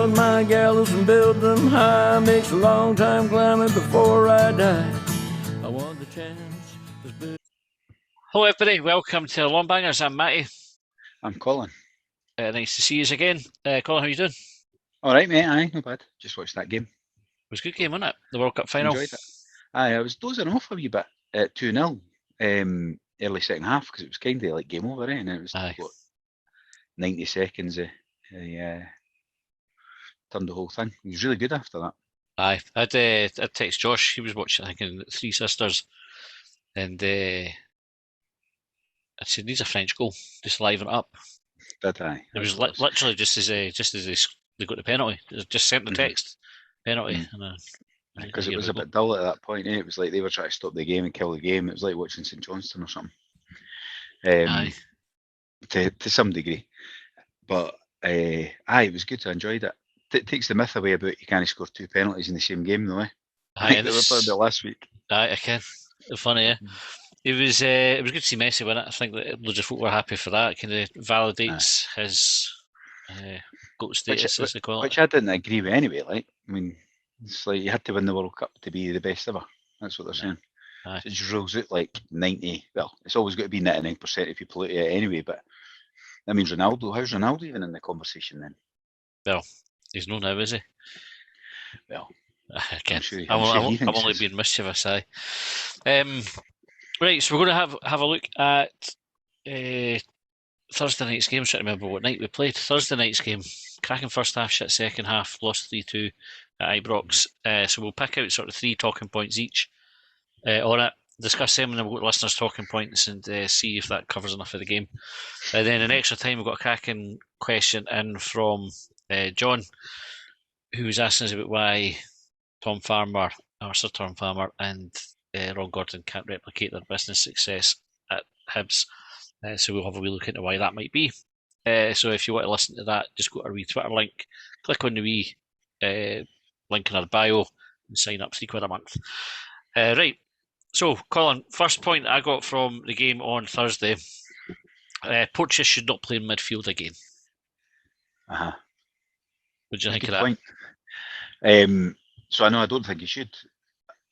build my gallows and build them high. Makes a long time climbing before I die. I want the chance. Hello everybody, welcome to Longbangers. I'm Matty. I'm Colin. Nice to see you again. Colin, how you doing? All right, mate. Aye, not bad. Just watched that game. It was a good game, wasn't it? The World Cup final. Enjoyed it. Aye, I was dozing off a wee bit at 2-0 early second half because it was kind of like game over, and it was 90 seconds. Turned the whole thing. It was really good after that. Aye, I'd text Josh. He was watching, I think, in Three Sisters, and I said, "Needs a French goal, just liven it up." Did I? It was literally just as they got the penalty. Just sent the text penalty, because it was a bit dull at that point. It was like they were trying to stop the game and kill the game. It was like watching St Johnstone or something. Aye. To some degree, but it was good. I enjoyed it. It takes the myth away about you can't score two penalties in the same game, though. Aye, they were talking about last week. Aye, I can. Funny, yeah. It was good to see Messi win it. I think that loads of folk were happy for that. It kind of validates his GOAT status, as they call it. Which I didn't agree with anyway. Like, I mean, it's like you had to win the World Cup to be the best ever. That's what they're saying. So it just rules out like 90. Well, it's always got to be 99% if you pollute it anyway. But that means Ronaldo. How's Ronaldo even in the conversation then? Well, he's no now, is he? Well, I can't. I'm only being mischievous. Right, so we're going to have a look at Thursday night's game. I'm trying to remember what night we played. Thursday night's game. Cracking first half, shit second half. Lost 3-2 at Ibrox. So we'll pick out sort of 3 talking points each on it. Discuss them, and then we'll go to listeners' talking points and see if that covers enough of the game. Then in extra time, we've got a cracking question in from John, who was asking us about why Sir Tom Farmer and Ron Gordon can't replicate their business success at Hibs. So we'll have a wee look into why that might be. So if you want to listen to that, just go to our wee Twitter link, click on the wee link in our bio, and sign up £3 a month. Right. So, Colin, first point I got from the game on Thursday, Porto should not play in midfield again. Uh-huh. What do you think of that? Point. So I don't think he should,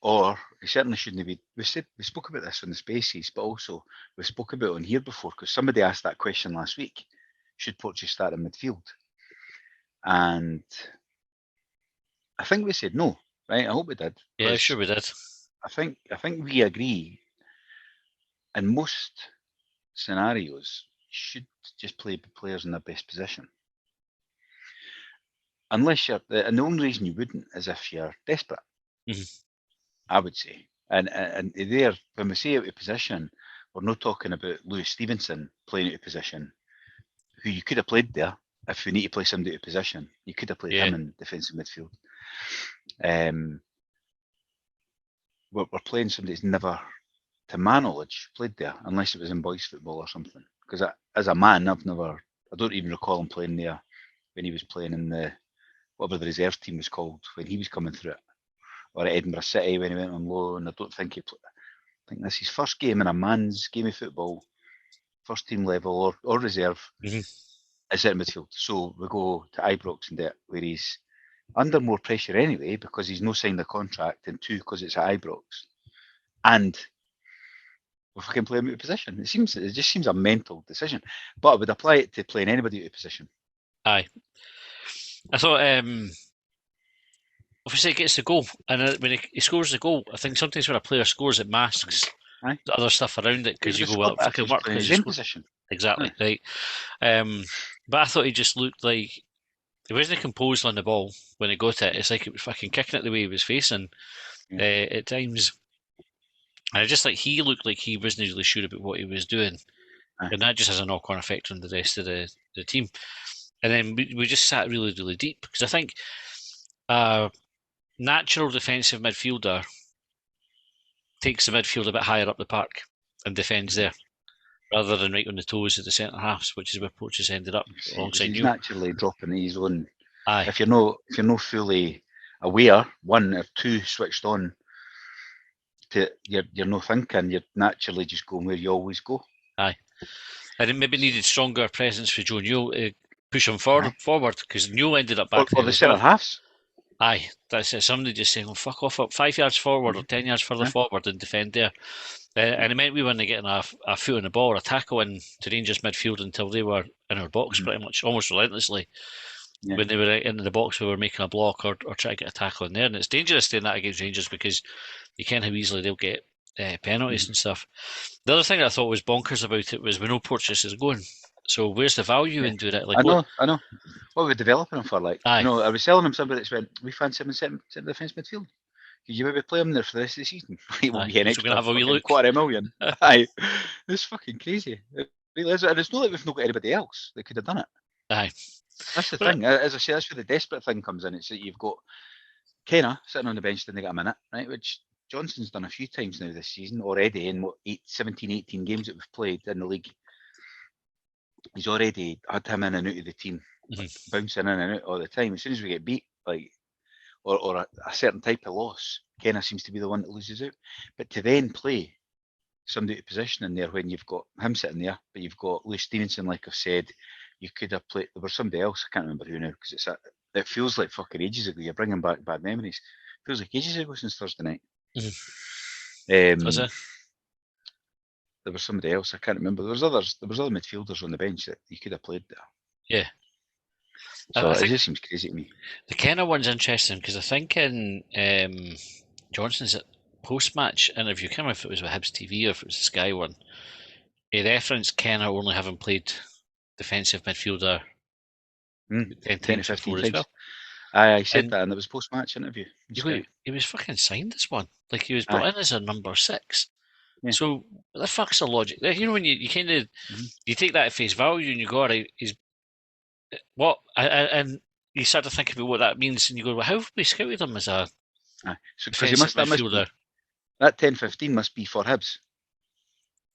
or he certainly shouldn't be. We spoke about this on the Spaces, but also we spoke about it on here before because somebody asked that question last week: should Porto start in midfield? And I think we said no, right? I hope we did. Yeah, sure we did. I think we agree. In most scenarios, you should just play players in their best position. Unless and the only reason you wouldn't is if you're desperate. Mm-hmm. I would say, and there when we say out of position, we're not talking about Lewis Stevenson playing out of position, who you could have played there if we need to play somebody out of position. You could have played him in defensive midfield. We're playing somebody who's never, to my knowledge, played there unless it was in boys football or something. Because as a man, I don't even recall him playing there when he was playing in the whatever the reserve team was called when he was coming through it, or at Edinburgh City when he went on loan. I don't think he played. I think this is his first game in a man's game of football, first team level or reserve. Mm-hmm. Is at midfield. So we go to Ibrox and where he's under more pressure anyway because he's no signed a contract, and 2 because it's at Ibrox, and we fucking play him out of position. It just seems a mental decision, but I would apply it to playing anybody out of position. Aye. I thought, obviously, he gets the goal, and when he scores the goal, I think sometimes when a player scores, it masks the other stuff around it because you go, well, it fucking worked because he's in position. Exactly, right. But I thought he just looked like he wasn't composed on the ball when he got it. It's like he was fucking kicking it the way he was facing at times. And I just like he looked like he wasn't really sure about what he was doing. And that just has a knock-on effect on the rest of the team. And then we just sat really, really deep because I think a natural defensive midfielder takes the midfield a bit higher up the park and defends there, rather than right on the toes of the centre halves, which is where Porteous ended up alongside he's you. Naturally dropping his own. Aye. If you're not fully aware, 1 or 2 switched on, you're not thinking. You're naturally just going where you always go. Aye. And it maybe needed stronger presence for Joe Newell push them forward because Newell ended up back or there the as centre well. halves. Aye, that's it. Somebody just saying, "Well, fuck off up 5 yards forward or 10 yards further forward and defend there." And it meant we weren't getting a foot on the ball or a tackle in to Rangers midfield until they were in our box pretty much, almost relentlessly. Yeah. When they were in the box, we were making a block or trying to get a tackle in there. And it's dangerous doing that against Rangers because you can't how easily they'll get penalties and stuff. The other thing I thought was bonkers about it was we know Porteous is going. So where's the value in doing it? Like, I know. What were we developing him for? Like, Aye. I was selling him somebody that went, we fancy him in centre defence midfield. Could you maybe play him there for the rest of the season? It will be an extra have a wee look. $250,000. Aye, it's fucking crazy. It really is. And it's not like we've not got anybody else that could have done it. Aye. That's the thing. As I say, that's where the desperate thing comes in. It's that you've got Kenna sitting on the bench, didn't get a minute, right? Which Johnson's done a few times now this season already in 17, 18 games that we've played in the league. He's already had him in and out of the team, bouncing in and out all the time. As soon as we get beat, like, or a certain type of loss, Kenna seems to be the one that loses out. But to then play somebody out of position in there when you've got him sitting there, but you've got Lewis Stevenson, like I've said, you could have played. There was somebody else, I can't remember who now, because it feels like fucking ages ago. You're bringing back bad memories. It feels like ages ago since Thursday night. Was it? There was somebody else, I can't remember. There was other midfielders on the bench that you could have played there. Yeah. So it just seems crazy to me. The Kenna one's interesting because I think in Johnson's post-match interview, I can't remember if it was with Hibs TV or if it was the Sky one, he referenced Kenna only having played defensive midfielder 10 to 15 before times. as well. I said that, and it was post-match interview. He was fucking signed this one. Like, he was brought in as a number 6. Yeah. So the fuck's the logic? You know, when you kind of you take that at face value and you go, alright, he's what, and you start to think about what that means, and you go, well, how have we scouted him as a defensive midfielder? That 10-15 must be for Hibs.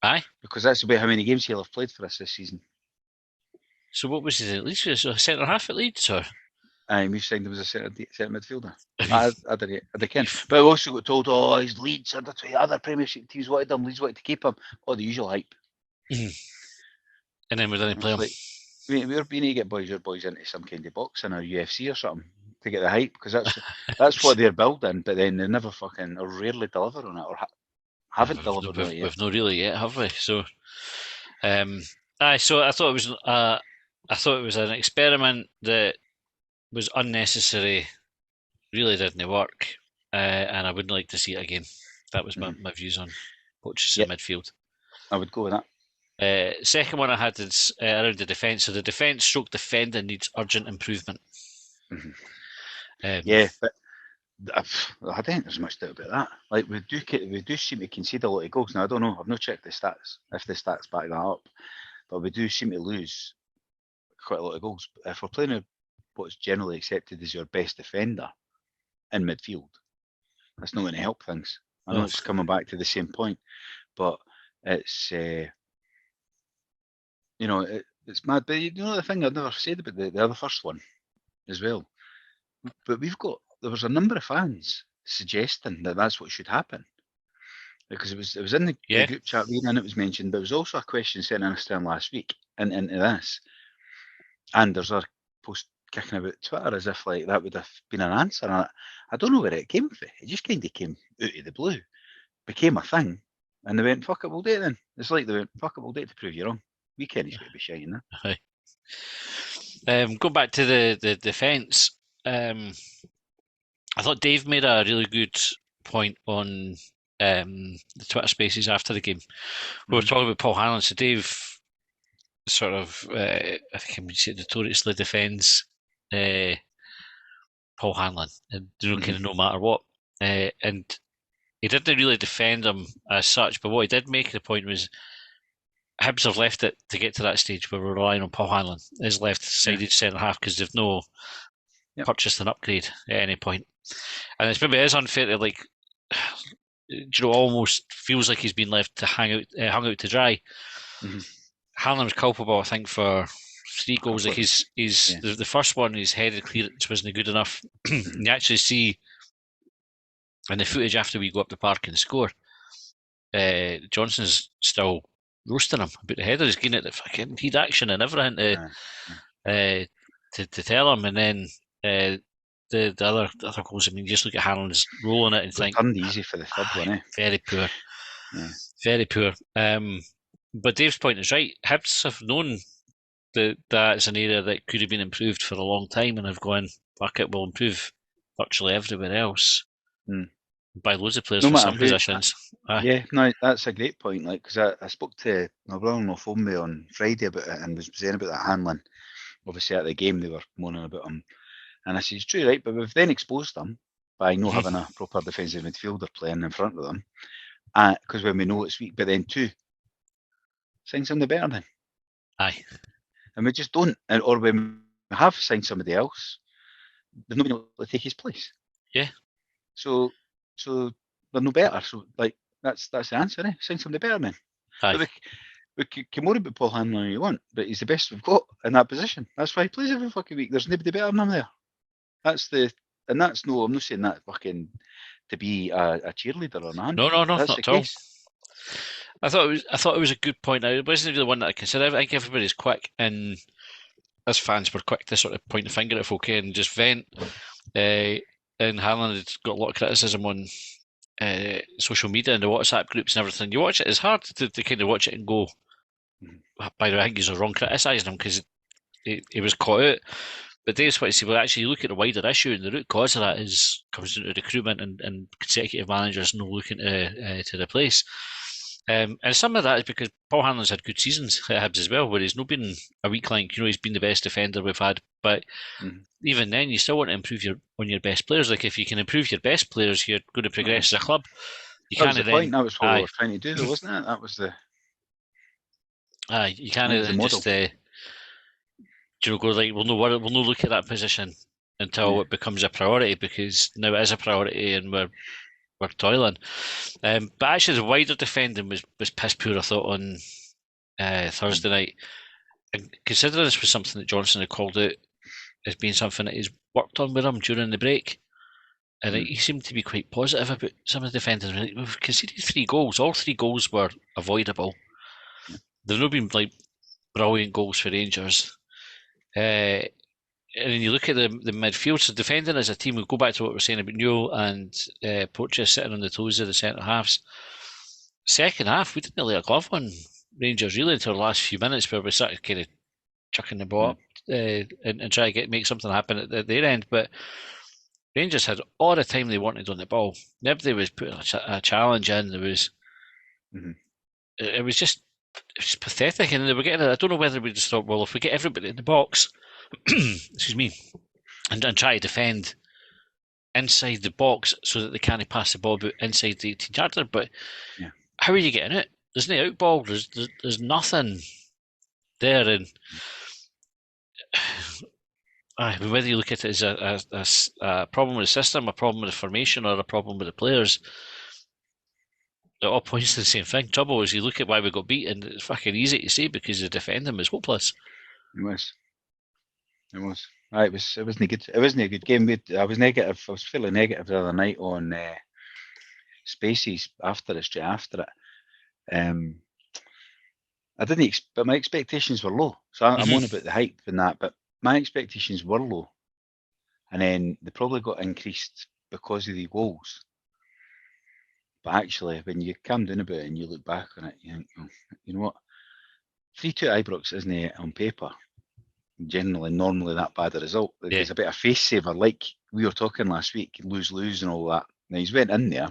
Aye, because that's about how many games he'll have played for us this season. So what was it at Leeds? Was it a centre half at Leeds, or? We signed him as a centre midfielder. I did but I also got told, he's Leeds, other Premiership teams wanted him, Leeds wanted to keep him. The usual hype. And then we didn't play him. Like, we need to get your boys into some kind of boxing or UFC or something to get the hype, because that's what they're building, but then they never fucking, or rarely deliver on it, or haven't delivered on it yet. We've not really yet, have we? So, so I thought it was an experiment that was unnecessary, really didn't work, and I wouldn't like to see it again. That was my views on Poach's midfield. I would go with that. Second one I had is around the defence. So the defending needs urgent improvement. But I don't think there's much doubt about that. Like, we do seem to concede a lot of goals. Now, I don't know, I've not checked the stats, if the stats back that up, but we do seem to lose quite a lot of goals. If we're playing what's generally accepted as your best defender in midfield, that's not going to help things. I know it's coming back to the same point, but it's it's mad. But you know the thing I've never said about the other first one as well. But there was a number of fans suggesting that that's what should happen, because it was in the group chat and it was mentioned. But there was also a question sent in us last week into this, and there's a post kicking about Twitter as if like that would have been an answer. And I don't know where it came from. It just kind of came out of the blue, became a thing, and they went, "Fuck it, we'll do it then." It's like they went, "Fuck it, we'll do it to prove you wrong." We can't just be shining there. Going back to the defence, I thought Dave made a really good point on the Twitter Spaces after the game. We were talking about Paul Hanlon. So Dave sort of, I think I would say, notoriously defends Paul Hanlon, and kind of no matter what. And he didn't really defend him as such, but what he did make the point was Hibs have left it to get to that stage where we're relying on Paul Hanlon as left-sided centre half, because they've no purchased an upgrade at any point. And it's maybe unfair to, almost feels like he's been left to hung out to dry. Hanlon was culpable, I think, for 3 goals. Like the first one, his headed clearance wasn't good enough. You actually see in the footage after we go up the park and score, Johnson's still roasting him about the header. He's getting it the fucking heat action and everything to tell him, and then the other goals. I mean, you just look at Haaland's rolling it and It think turned easy for the third one, eh? very poor, Yeah. very poor. But Dave's point is right. Hibs have known that it's an area that could have been improved for a long time, and have gone, fuck it, we'll improve virtually everywhere else by loads of players No for matter some who. positions. Yeah, no, that's a great point. Like, because I spoke to my brother-in-law phoned me on Friday about it and was saying about that handling. Obviously, at the game they were moaning about him, and I said, "It's true, right? But we've then exposed them by not having a proper defensive midfielder playing in front of them, because when we know it's weak. But then two, sign somebody better then, Aye. and we just don't. Or when we have signed somebody else, there's nobody able to take his place. Yeah. So they're no better. So like that's the answer, eh? Sign somebody better then. Aye. But we can worry about Paul Hanlon all you want, but he's the best we've got in that position. That's why he plays every fucking week. There's nobody better than him there. That's I'm not saying that fucking to be a cheerleader or nothing. No, That's not the at all. case. I thought it was a good point. It wasn't really one that I considered. I think everybody's quick, and as fans, we're quick to sort of point the finger at folk and just vent. And Haaland has got a lot of criticism on social media and the WhatsApp groups and everything. You watch it; it's hard to kind of watch it and go, by the way, I think he's wrong criticising him because he was caught out. But Dave's what to say, well, actually, you look at the wider issue, and the root cause of that comes into recruitment and consecutive managers not looking to replace. And some of that is because Paul Hanlon's had good seasons at Hibs as well, where he's not been a weak link. He's been the best defender we've had. But even then, you still want to improve on your best players. Like, if you can improve your best players, you're going to progress as a club. That was the point. That was what we were trying to do, though, wasn't it? That was the. You can't then just go like, we'll no look at that position until it becomes a priority, because now it is a priority and we're toiling. But actually, the wider defending was piss poor, I thought, on Thursday night. And considering this was something that Johnson had called out as being something that he's worked on with him during the break, and he seemed to be quite positive about some of the defending. We've conceded 3 goals. All 3 goals were avoidable. They've not been like brilliant goals for Rangers. And then you look at the midfield, so defending as a team, we go back to what we were saying about Newell and Porto sitting on the toes of the centre halves. Second half, we didn't lay a glove on Rangers really until the last few minutes, where we started kind of chucking the ball up and try to make something happen at their end. But Rangers had all the time they wanted on the ball. Nobody was putting a challenge in. There was, it was just pathetic, and they were getting. I don't know whether we just thought, well, if we get everybody in the box, excuse me, and try to defend inside the box so that they can't pass the ball out inside the 18-yarder. But how are you getting it? There's no out ball. There's nothing there, and whether you look at it as a problem with the system, a problem with the formation, or a problem with the players, it all points to the same thing. Trouble is, you look at why we got beaten. It's fucking easy to say because the defending was hopeless. It was. It wasn't good. It wasn't a good game. I was negative. I was feeling negative the other night on Spaces straight after it. I didn't, but my expectations were low. So I'm on about the hype and that, but my expectations were low, and then they probably got increased because of the goals. But actually, when you calm down about it and you look back on it, you think, oh, you know what? 3-2 Ibrox isn't on paper normally that bad a result. It's a bit of face saver, like we were talking last week, lose and all that. Now he's went in there.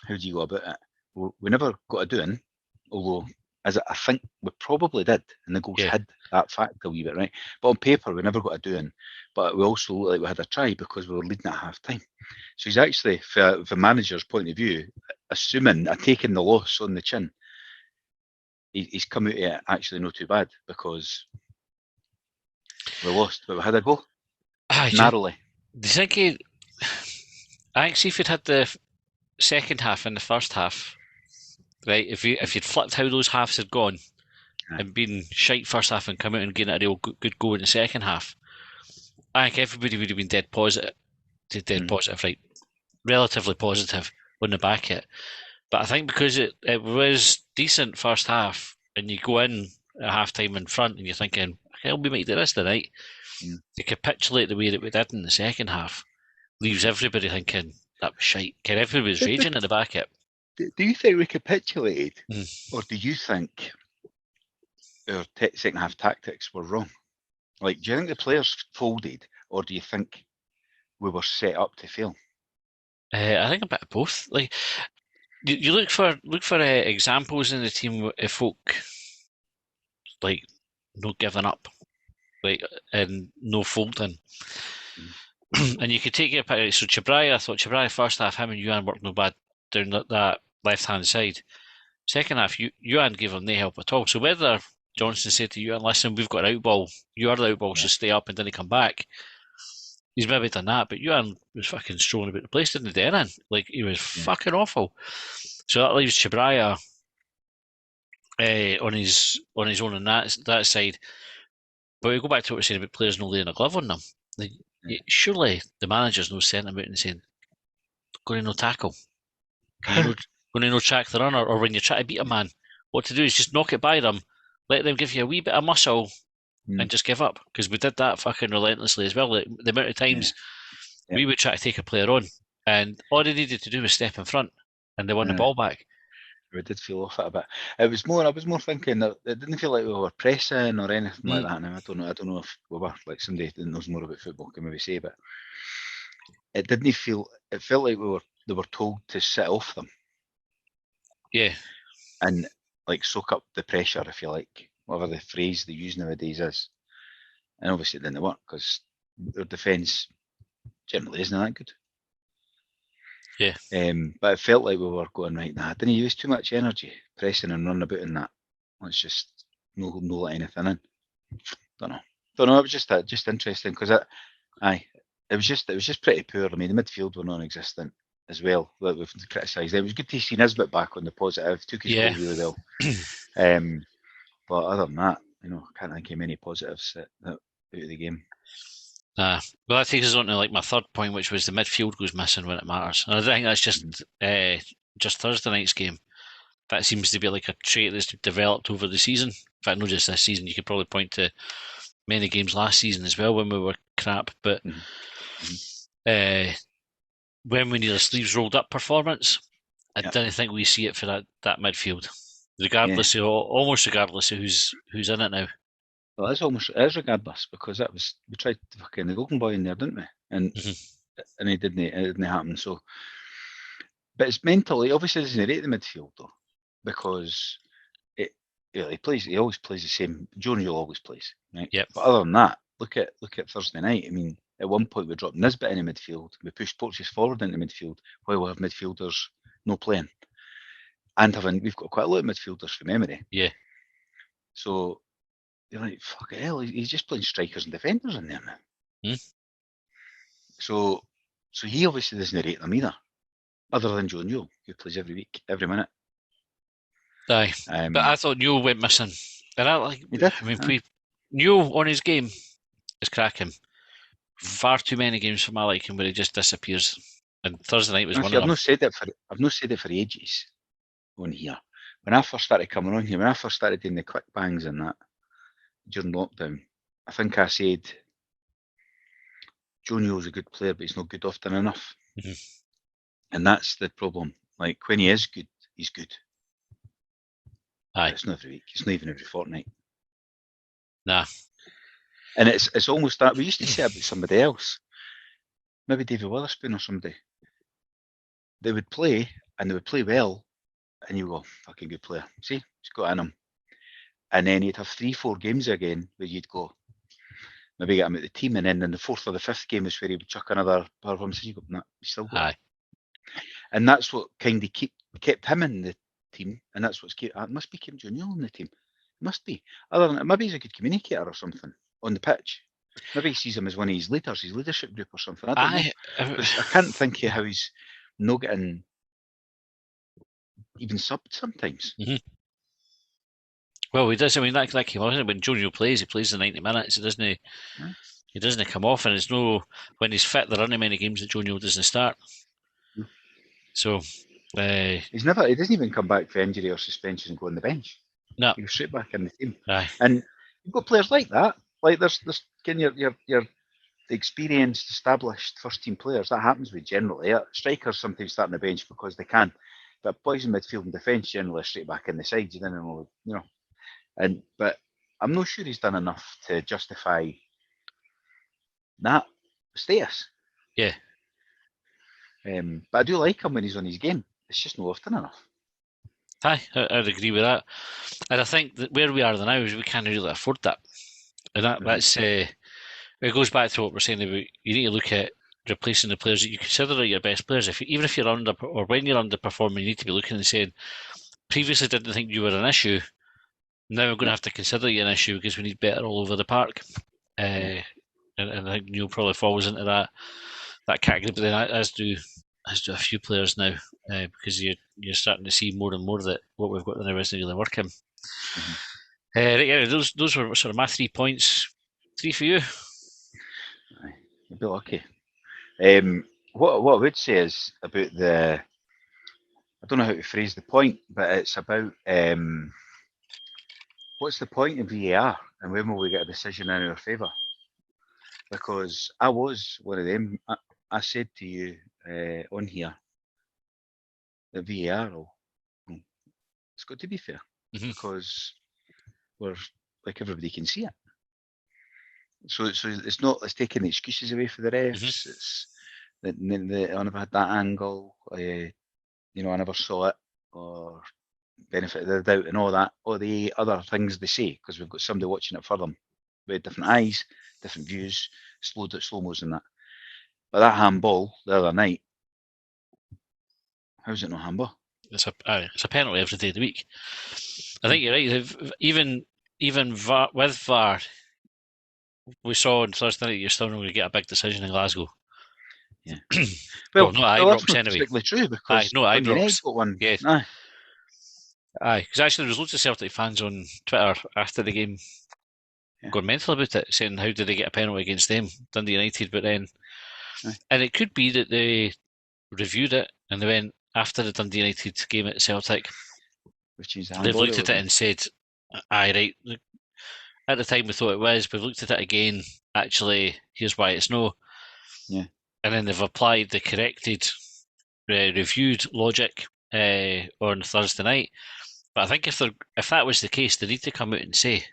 How do you go about it? Well, we never got a doing, although as I think we probably did, and the goals hid that fact a wee bit, right? But on paper we never got a doing, but we also looked like we had a try because we were leading at half time. So he's actually, from the manager's point of view, assuming taking the loss on the chin, he's come out of it actually not too bad, because we lost, but we had a goal narrowly. Do you think actually, if you'd had the second half and the first half, right? If you'd flipped how those halves had gone and been shite first half and come out and getting a real good go in the second half, I think everybody would have been dead positive, right? Relatively positive on the back of it. But I think because it was decent first half, and you go in at half time in front and you're thinking, hell, we might do this tonight. Mm. To capitulate the way that we did in the second half leaves everybody thinking that was shite. Everybody's raging at the back of it. Do you think we capitulated, Mm. or do you think our second half tactics were wrong? Like, do you think the players folded, or do you think we were set up to fail? I think a bit of both. Like, you look for examples in the team of folk like no giving up, like, and no folding. And you could take it apart. So Chibrai, I thought Chibrai first half, him and Yuan worked no bad down that left hand side. Second half, Yuan gave him no help at all. So whether Johnson said to Yuan, "Listen, we've got an out ball. You are the out ball, so stay up and then he come back." He's maybe done that, but Yuan was fucking strolling about the place, didn't he, Darren? Like, he was fucking awful. So that leaves Chibraya on his own on that side. But we go back to what we were saying about players not laying a glove on them. Like, surely the manager's no sending them out and saying, "Going to no tackle, going to no track the runner," or when you try to beat a man, what to do is just knock it by them, let them give you a wee bit of muscle, and just give up. Because we did that fucking relentlessly as well. Like, the amount of times we would try to take a player on, and all they needed to do was step in front, and they won the ball back. We did feel off it a bit. I was more thinking that it didn't feel like we were pressing or anything like that. Now I don't know if we were. Like, somebody that knows more about football can maybe say, but it didn't feel. It felt like they were told to sit off them. Yeah. And like soak up the pressure, if you like, whatever the phrase they use nowadays is. And obviously it didn't work because their defence generally isn't that good. Yeah. But it felt like we were going, right, nah, didn't use too much energy pressing and running about in that. Let's just no let anything in. Don't know. It was just interesting because it was just pretty poor. I mean, the midfield were non-existent as well. That we've criticised. It was good to see Nisbet back on the positive. Took his goal really well. But other than that, I can't think of many positives out of the game. Well, that takes us on to like my third point, which was the midfield goes missing when it matters. And I think that's just Thursday night's game. That seems to be like a trait that's developed over the season. In fact, not just this season. You could probably point to many games last season as well when we were crap. But when we need a sleeves rolled up performance, I didn't think we see it for that midfield. Almost regardless of who's in it now. Well, it is regardless, because we tried to fucking the golden boy in there, didn't we? And it didn't happen. So, but it's mental. He obviously doesn't rate the midfield though, because he always plays the same. Johnny always plays, right? Yep. But other than that, look at Thursday night. I mean, at one point we dropped Nisbet in the midfield. We pushed Porteous forward into midfield while we have midfielders no playing, and we've got quite a lot of midfielders from memory. Yeah. So you're like, fuck hell, he's just playing strikers and defenders in there now. So he obviously doesn't rate them either, other than Joe Newell, who plays every week, every minute. Aye, but I thought Newell went missing. And he did. Newell on his game is cracking. Far too many games for my liking where he just disappears. And Thursday night was one of them. I've not said it for ages on here. When I first started coming on here, when I first started doing the quick bangs and that during lockdown, I think I said Joe Newell's a good player, but he's not good often enough. And that's the problem. Like, when he is good, he's good. Aye. It's not every week. It's not even every fortnight. Nah. And it's almost that. We used to say about somebody else, maybe David Witherspoon or somebody. They would play, and they would play well, and you go, fucking good player. See, he's got in him. And then he'd have 3-4 games again where you'd go, maybe get him out the team, and then in the fourth or the fifth game is where he would chuck another performance. You go, nah, he's still got. Aye. And that's what kind of kept him in the team, and that's what's kept. It must be Kim Jong-il in the team. It must be. Other than that, maybe he's a good communicator or something on the pitch. Maybe he sees him as one of his leaders, his leadership group or something. I don't know. I can't think of how he's not getting even subbed sometimes. Well, he does. I mean, that came on when Junior plays. He plays the 90 minutes. He doesn't come off, and it's no when he's fit. There aren't many games that Junior doesn't start. So he doesn't even come back for injury or suspension and go on the bench. No, he goes straight back in the team. Aye. And you've got players like that. like there's getting your experienced, established first team players. That happens with generally. Strikers sometimes start on the bench because they can, but boys in midfield and defence generally are straight back in the side. You know, but I'm not sure he's done enough to justify that status. Yeah. But I do like him when he's on his game. It's just not often enough. Aye, I'd agree with that. And I think that where we are now is we can't really afford that. And that's it goes back to what we're saying about you need to look at replacing the players that you consider are your best players. Even if you're under or when you're underperforming, you need to be looking and saying, previously didn't think you were an issue. Now we're going to have to consider you an issue because we need better all over the park. And I think Neil probably falls into that category, but then as do a few players now, because you're starting to see more and more that what we've got now isn't really working. Those were sort of my 3 points. 3 for you. You'd be lucky. What I would say is about I don't know how to phrase the point, but it's about what's the point of VAR and when will we get a decision in our favour? Because I was one of them. I said to you on here that VAR, it's got to be fair because we're like everybody can see it. So it's not. It's taking the excuses away for the refs. It's I never had that angle. I never saw it or benefit of the doubt and all that. All the other things they say because we've got somebody watching it for them with different eyes, different views, slow mo's and that. But that handball the other night, how's it not handball? It's a penalty every day of the week. I think you're right. Even VAR, with VAR, we saw on Thursday night you're still not going to get a big decision in Glasgow. Yeah. Well, not Ibrox that's anyway. Strictly true because Ibrox got one. Yeah. Aye, because actually there was loads of Celtic fans on Twitter after the game going mental about it, saying how did they get a penalty against them, Dundee United, but then and it could be that they reviewed it and they went after the Dundee United game at Celtic. They've looked at it and said, aye, right. At the time we thought it was, we've looked at it again. Actually, here's why it's no. Yeah. And then they've applied the corrected, reviewed logic on Thursday night. But I think if that was the case, they need to come out and say,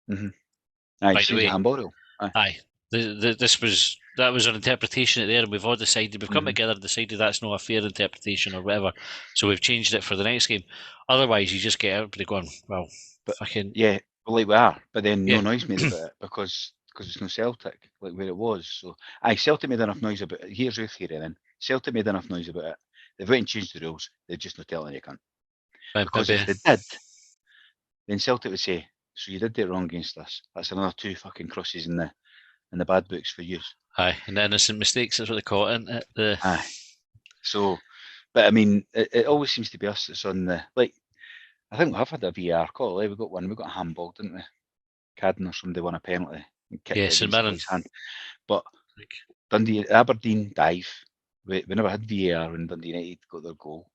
by the way, handball. Aye, that was an interpretation there, and we've all decided we've come together and decided that's not a fair interpretation or whatever. So we've changed it for the next game. Otherwise, you just get everybody going, well, but fucking like we are, but then no noise made about it because it's no Celtic like where it was. So Celtic made enough noise about it. Here's your theory then. Celtic made enough noise about it. They've went and changed the rules. They're just not telling you can't. Because if they did, then Celtic would say, so you did it wrong against us. That's another 2 fucking crosses in the bad books for you. Aye, and innocent mistakes, that's what they call it, isn't it? Aye. So, but I mean, it always seems to be us that's on the, like, I think we have had a VAR call. We got one. We got a handball, didn't we? Cadden or somebody won a penalty. Yes, and Mirren. But Aberdeen dive. We never had VAR when Dundee United got their goal.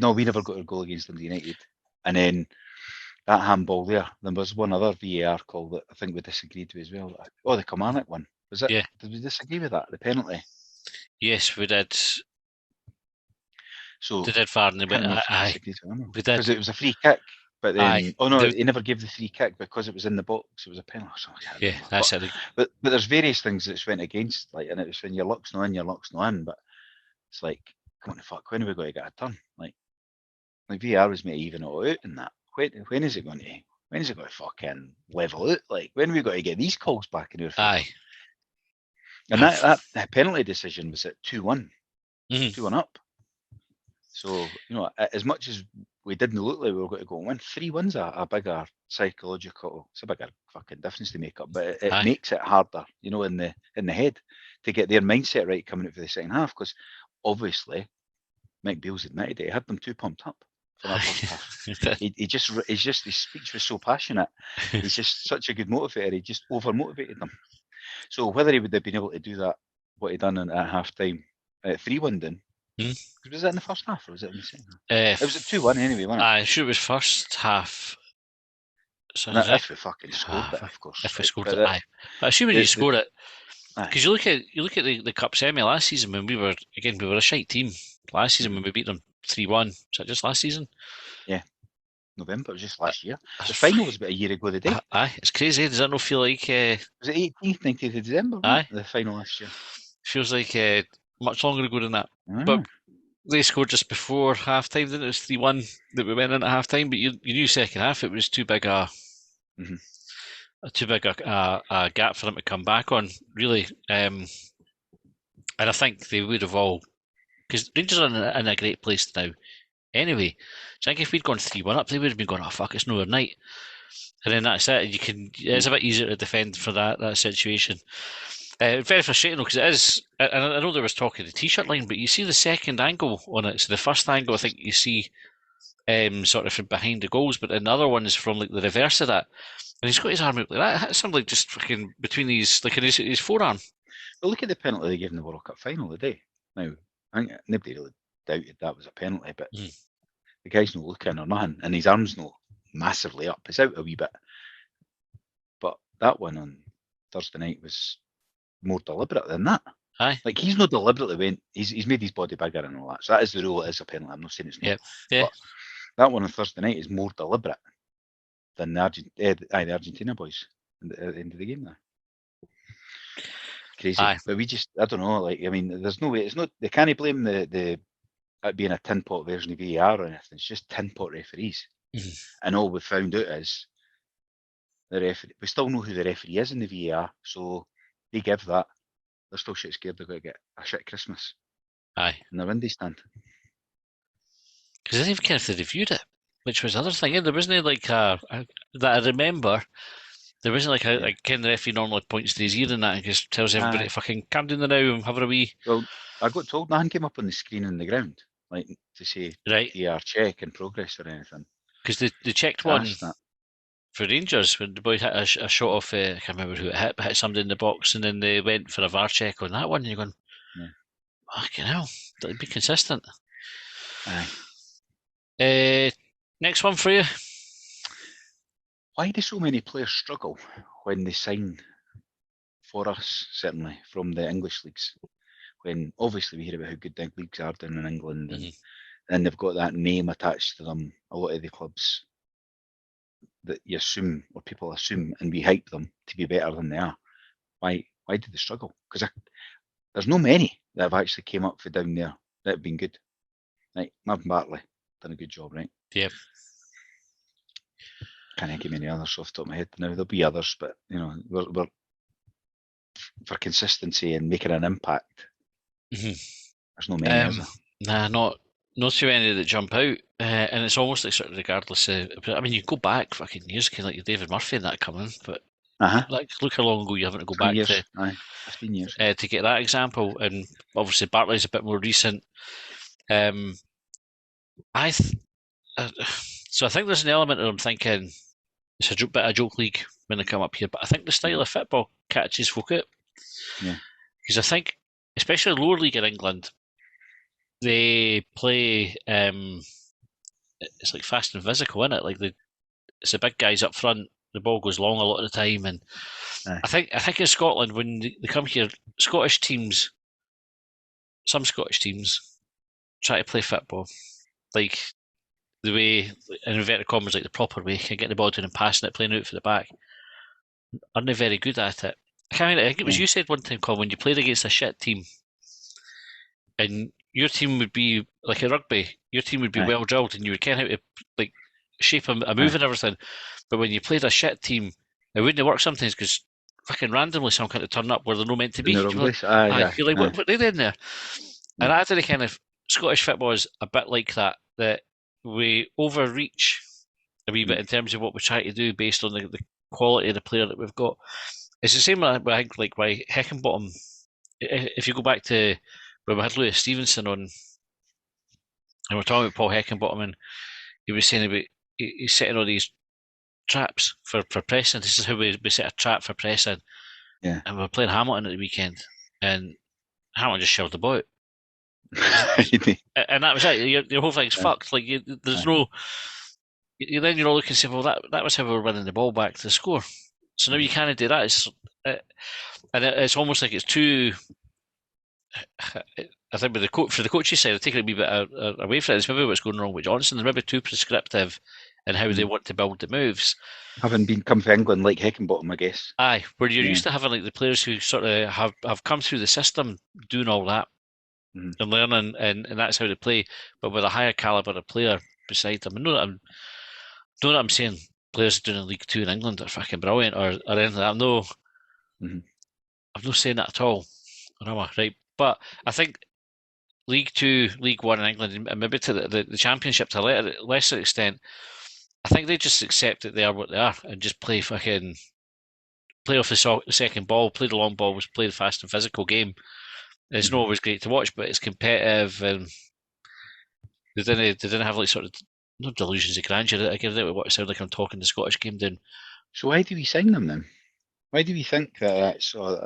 No, we never got a goal against Dundee United. And then that handball there was one other VAR call that I think we disagreed with as well. Oh, the Kilmarnock one. Was it? Yeah. Did we disagree with that? The penalty? Yes, we did. So they did VAR and they went, aye. We did. Because it was a free kick. But then, he never gave the free kick because it was in the box. It was a penalty. Yeah, that's it. But there's various things that's went against, like, and it was when your luck's not in, your luck's not in. But it's like, come on, fuck, when are we going to get a turn? Like VAR was meant to even it all out in that. When is it going to fucking level out? Like, when are we going to get these calls back in our favour? Aye. And that penalty decision was at 2-1. 2-1 up. So, as much as we didn't look like we were going to go and win, 3-1's a bigger psychological, it's a bigger fucking difference to make up, but it makes it harder, in the head to get their mindset right coming out for the second half, because obviously Mike Beale's admitted it, he had them too pumped up for that first half. He speaks was so passionate. He's just such a good motivator. He just over-motivated them. So whether he would have been able to do that, what he done at half-time, 3-1 then, was that in the first half or was it in the second half? It was at 2-1 anyway, wasn't it? I'm sure it was first half. So If we fucking scored it, of course. if we right, scored but it, aye. But assuming you score it, aye. because you look at the cup semi last season when we were a shite team last season when we beat them 3-1. Is that just last season? November, it was just last year. That's The final was about a year ago today. Aye, it's crazy. Does that not feel like? Was it 18th, 19th of December? Aye, The final last year. feels like much longer ago than that. Ah. But they scored just before half time, didn't it? It was 3-1 that we went into half time, but you knew second half it was too big a gap for them to come back on, really. And I think they would have all, because Rangers are in a great place now anyway. So I think if we'd gone 3-1 up, they would have been going, oh fuck, it's no other night. And then that's it. It's a bit easier to defend for that situation. Very frustrating though, because it is. And I know there was talk of the t-shirt line, but you see the second angle on it. So the first angle, I think you see sort of from behind the goals, but another one is from like the reverse of that, and he's got his arm out like that. It's something like just fucking between his like his forearm. But look at the penalty they gave in the World Cup final today. Now, I think nobody really doubted that was a penalty, but the guy's not looking or nothing, and his arm's not massively up. It's out a wee bit. But that one on Thursday night was more deliberate than that. Aye. Like he's not deliberately went. He's made his body bigger and all that. So that is the rule. It is a penalty. I'm not saying it's not. Yeah. But that one on Thursday night is more deliberate than the Argentina boys at the end of the game. There. Crazy. Aye. But I don't know. Like I mean, there's no way. It's not. They can't blame the it being a tin pot version of VAR or anything. It's just tin pot referees. And all we found out is the referee. We still know who the referee is in the VAR. So they give that. They're still shit scared they're going to get a shit Christmas. Aye. In the windy stand. Because I didn't even care if they reviewed it, which was the other thing. There wasn't like that I remember. There wasn't like like Ken the referee normally points to his ear and that and just tells everybody to fucking calm down now and have a wee. Well, I got told nothing came up on the screen on the ground, like to say VAR check in progress or anything. Because they checked one for Rangers when the boy hit a shot off. I can't remember who it hit, but hit somebody in the box, and then they went for a VAR check on that one. And you're going, fucking hell, that'd be consistent. Aye. Next one for you. Why do so many players struggle when they sign for us, certainly from the English leagues? When obviously we hear about how good the leagues are down in England, and they've got that name attached to them. A lot of the clubs that you assume, or people assume, and we hype them to be better than they are. Why do they struggle? Because there's no many that have actually came up for down there that have been good. Like Marvin Bartley done a good job, right? Yeah. Can't give me any others off the top of my head now. There'll be others, but you know, we're for consistency and making an impact. There's no many, is there? Nah, not too many that jump out, and it's almost like sort of regardless of. I mean, you go back fucking years ago, like David Murphy and that coming, but like look how long ago you having to go back years. to. 15 years to get that example, and obviously Bartley's a bit more recent. So I think there's an element of I'm thinking it's a bit of a joke league when they come up here, but I think the style of football catches folk out. Yeah. Because I think, especially lower league in England, they play. It's like fast and physical, isn't it? Like it's the big guys up front. The ball goes long a lot of the time, and I think in Scotland when they come here, some Scottish teams try to play football like the way, in inverted commas, like the proper way, and getting the ball down and passing it, playing out for the back. Aren't they very good at it? I think it was you said one time, Colin, when you played against a shit team, and your team would be like a rugby. Your team would be well drilled, and you would kind of how to like shape a move and everything. But when you played a shit team, it wouldn't work sometimes because fucking randomly some kind of turn up where they're not meant to be. You're like, what are they doing there? And I think the kind of Scottish football is a bit like that we overreach a wee bit in terms of what we try to do based on the quality of the player that we've got. It's the same, I think, like why Heckingbottom, if you go back to when we had Lewis Stevenson on, and we're talking about Paul Heckingbottom, and he was saying about he's setting all these traps for pressing. This is how we set a trap for pressing. Yeah. And we're playing Hamilton at the weekend, and Hamilton just shoved the ball out. And that was it. Your whole thing's fucked. Like there's no. then you're all looking and say, well, that was how we were winning the ball back to the score. So now you can't do that. It's almost like it's too. I think with for the coach's side, I've taken a wee bit away from it. It's maybe what's going wrong with Johnson. They're maybe too prescriptive in how they want to build the moves. Having been come to England like Heckenbottom, I guess. Aye, where you're used to having like the players who sort of have come through the system doing all that and learning, and that's how they play. But with a higher caliber of player beside them, I know that I'm saying players doing in League Two in England are fucking brilliant or anything like that. I'm not saying that at all. Right? But I think League Two, League One in England, and maybe to the Championship to a lesser extent, I think they just accept that they are what they are and just play off the second ball, play the long ball, play the fast and physical game. It's not always great to watch, but it's competitive, and they didn't have like sort of no delusions of grandeur. I give it what it sounds like I'm talking the Scottish game down. So why do we sign them then? Why do we think that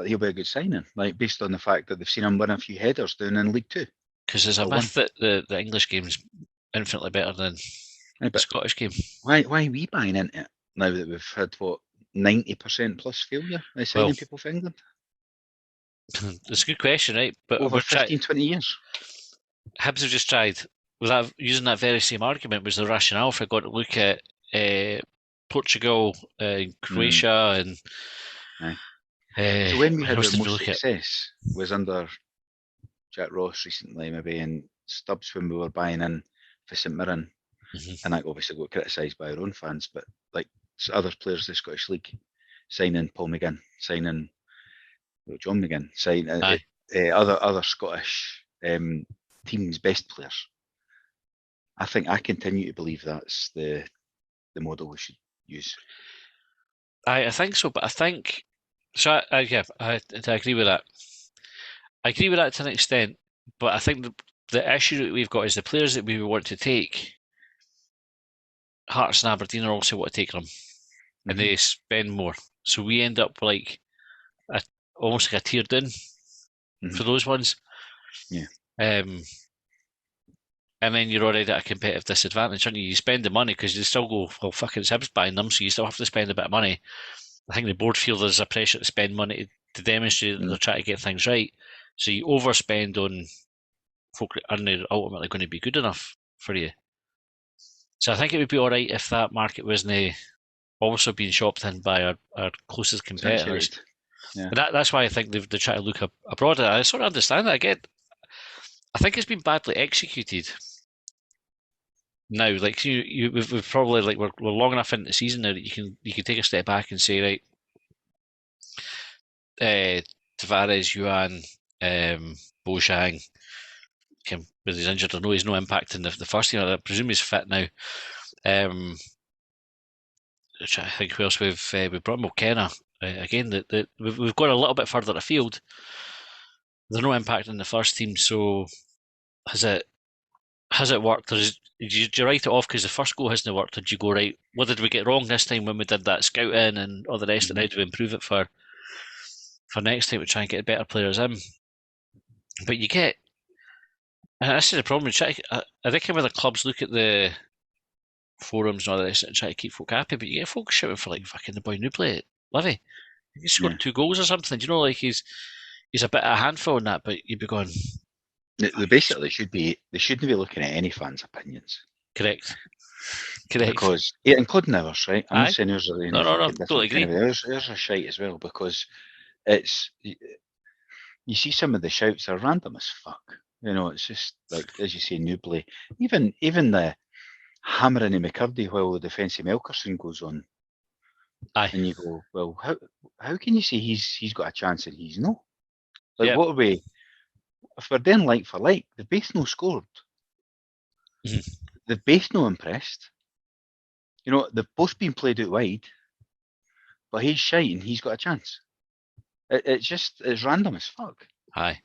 he'll be a good signing? Like based on the fact that they've seen him win a few headers down in League Two? Because there's a myth that the English game's infinitely better than the Scottish game. Why are we buying into it now that we've had 90% plus failure by signing people for England? It's a good question, right? But over 15, 20 years. Hibs have just tried using that very same argument was the rationale for going to look at Portugal, Croatia, and so when we had our most success was under Jack Ross recently, maybe, and Stubbs when we were buying in for St Mirren, and that obviously got criticised by our own fans, but like other players of the Scottish League, signing Paul McGinn, signing John McGinn, signing other Scottish teams' best players. I continue to believe that's the model we should use. I think so, but I think so. I agree with that. I agree with that to an extent, but I think the issue that we've got is the players that we want to take. Hearts and Aberdeen are also want to take them, and they spend more. So we end up like almost like a tier down for those ones. Yeah. And then you're already at a competitive disadvantage, aren't you? You spend the money because you still go, well, fucking Hibs buying them, so you still have to spend a bit of money. I think the board feel there's a pressure to spend money to demonstrate that they're trying to get things right. So you overspend on folk that aren't ultimately going to be good enough for you. So I think it would be all right if that market wasn't also being shopped in by our closest competitors. Yeah. That's why I think they're trying to look abroad. I sort of understand that. Again, I think it's been badly executed. Now, like we've probably like we're long enough into the season now that you can take a step back and say, right, Tavares, Yuan, Boshang, whether he's injured or no, he's no impact in the first team. I presume he's fit now. I think who else we've brought McKenna. Again, we've gone a little bit further afield. There's no impact in the first team, so has it worked? Did you write it off because the first goal hasn't worked? Did you go, right, what did we get wrong this time when we did that scouting and all the rest, and how do we improve it for next time? We try and get better players in. But you get, and this is the problem. I think when the clubs look at the forums and all the rest and try to keep folk happy, but you get folk shouting for like fucking the boy Newplay, Livy. He scored 2 goals or something. Do you know, like he's a bit of a handful in that, but you'd be going. They basically they shouldn't be looking at any fans' opinions. Correct. Because including ours, right? I'm not saying ours are no, totally agree. Ours are shite as well because it's you see some of the shouts, they're random as fuck. You know, it's just like, as you say, Newplay. Even the hammering of McCurdy while the defence of Melkerson goes on. Aye. And you go, well, how can you say he's got a chance and he's not? Like, what are we? If we're doing like for like, they've both no scored. They've both no impressed. You know, they've both been played out wide, but he's shite and he's got a chance. It's random as fuck. Aye.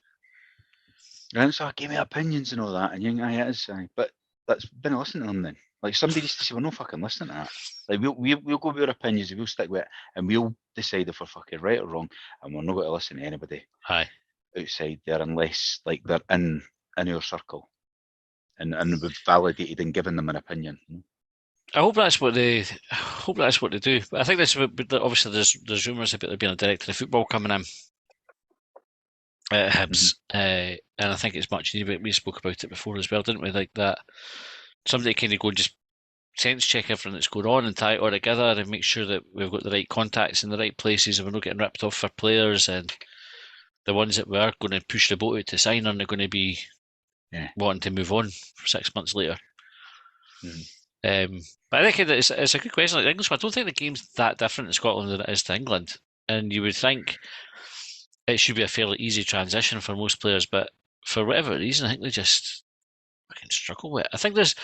And so I give me opinions and all that, and it is. But that's been listening to them then. Like somebody needs to say, we're not fucking listening to that. Like we'll go with our opinions, we'll stick with it, and we'll decide if we're fucking right or wrong, and we're not going to listen to anybody. Aye. Outside there unless like they're in our circle and we've validated and given them an opinion. I hope that's what they do. But I think obviously there's rumours about there being a director of football coming in at Hibs, and I think it's much needed. We spoke about it before as well, didn't we? Like that, somebody kind of go and just sense check everything that's going on and tie it all together and make sure that we've got the right contacts in the right places and we're not getting ripped off for players, and the ones that were going to push the boat out to sign are going to be wanting to move on 6 months later. But I think it's a good question. Like the English one, I don't think the game's that different in Scotland than it is to England, and you would think it should be a fairly easy transition for most players, but for whatever reason, I think they just fucking struggle with it. I think there's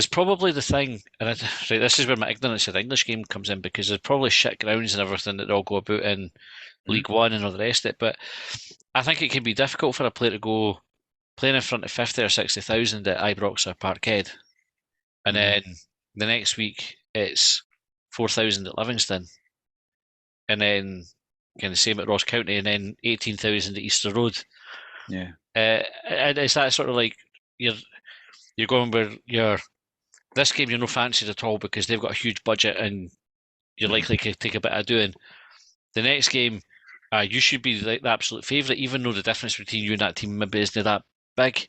probably the thing, and right, this is where my ignorance of the English game comes in, because there's probably shit grounds and everything that they all go about in League One and all the rest of it, but I think it can be difficult for a player to go playing in front of 50 or 60,000 at Ibrox or Parkhead, and then the next week it's 4,000 at Livingston, and then kind of same at Ross County, and then 18,000 at Easter Road. Yeah. And it's that sort of like you're going where this game you're no fancied at all because they've got a huge budget and you're likely to take a bit of doing. The next game, you should be like the absolute favourite, even though the difference between you and that team maybe isn't that big.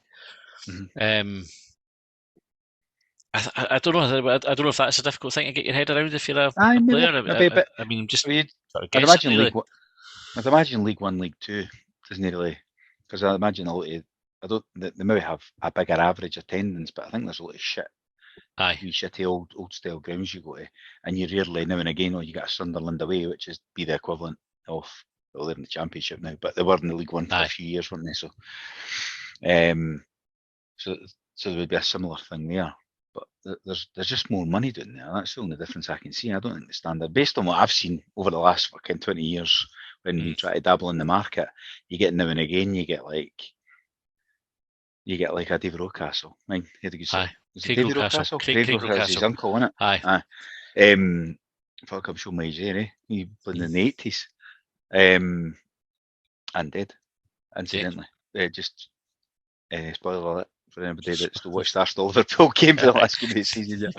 I don't know. I don't know if that's a difficult thing to get your head around if you're a player. I mean, just sort of I'd guessing, imagine really. I'd imagine League One, League Two doesn't really, because I imagine a lot of, they maybe have a bigger average attendance, but I think there's a lot of shit. Wee shitty old style grounds you go to, and you rarely now and again, you get a Sunderland away, which is be the equivalent of, well, they're in the Championship now, but they were in the League One for a few years, weren't they? So, so there would be a similar thing there. But there's just more money down there. That's the only difference I can see. I don't think the standard, based on what I've seen over the last fucking 20 years, when we try to dabble in the market, you get now and again, you get like a David Rocastle. He had a good say. Was it David Rocastle? Craig Rocastle's his uncle, wasn't it? Aye. Fuck, I'm showing my age there, eh? He played in the 80s. And dead, incidentally. Just spoiler alert for anybody that's still watched our Liverpool game for the last game of the season.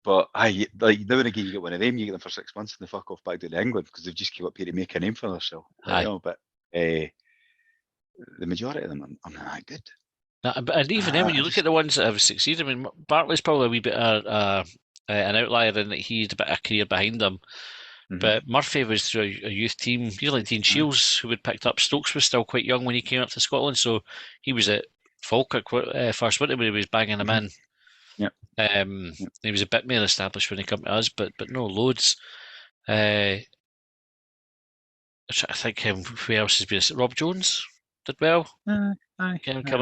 But like now and again, you get one of them, you get them for 6 months and they fuck off back down to England because they've just came up here to make a name for themselves. But the majority of them are not that good. And even then, when you look at the ones that have succeeded, I mean, Bartley's probably a wee bit an outlier in that he had a bit of a career behind him. But Murphy was through a youth team. He like Dean Shields, who had picked up. Stokes was still quite young when he came up to Scotland, so he was at Falkirk first winter when he was banging them in. He was a bit more established when he came to us, but no loads. I think who else has been? Rob Jones did well. Coming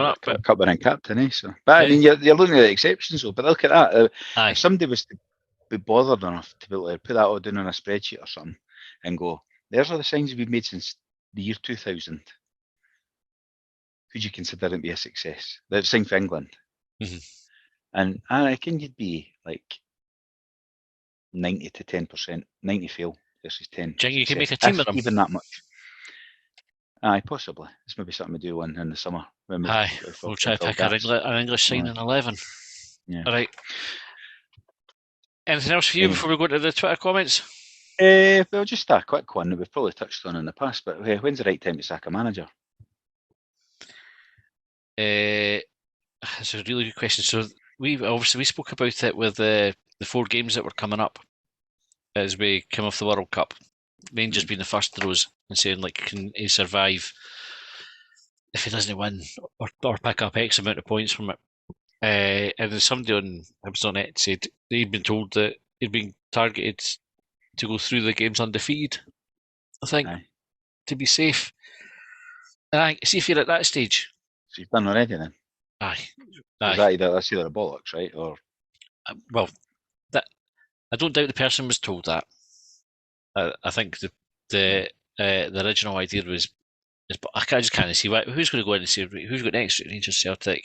up, cup winning captain, eh? So, but I mean, you're looking at the exceptions, though. But look at that. If somebody was to be bothered enough to be able to put that all down on a spreadsheet or something and go, there's all the signs we've made since the year 2000. Could you consider it to be a success? That's same for England. And I reckon you'd be like 90 to 10%, 90 fail versus 10. Do you think you can make a team of them? Even that much. Aye, possibly. This may be something we do one in the summer. We'll try to pick an English signing 11. Yeah. All right. Anything else for you before we go to the Twitter comments? Well, just a quick one that we've probably touched on in the past, but when's the right time to sack a manager? That's a really good question. So we spoke about it with the 4 games that were coming up as we came off the World Cup. Rangers being the first of those and saying, like, can he survive if he doesn't win or pick up X amount of points from it? And then somebody on Hibs.net said he'd been told that he'd been targeted to go through the games undefeated, I think, to be safe. And see if you're at that stage. So you've done already then? Aye. That's either a bollocks, right? Or well, I don't doubt the person was told that. I think the original idea was, but I just can't see who's going to go in and say who's got next Rangers Celtic.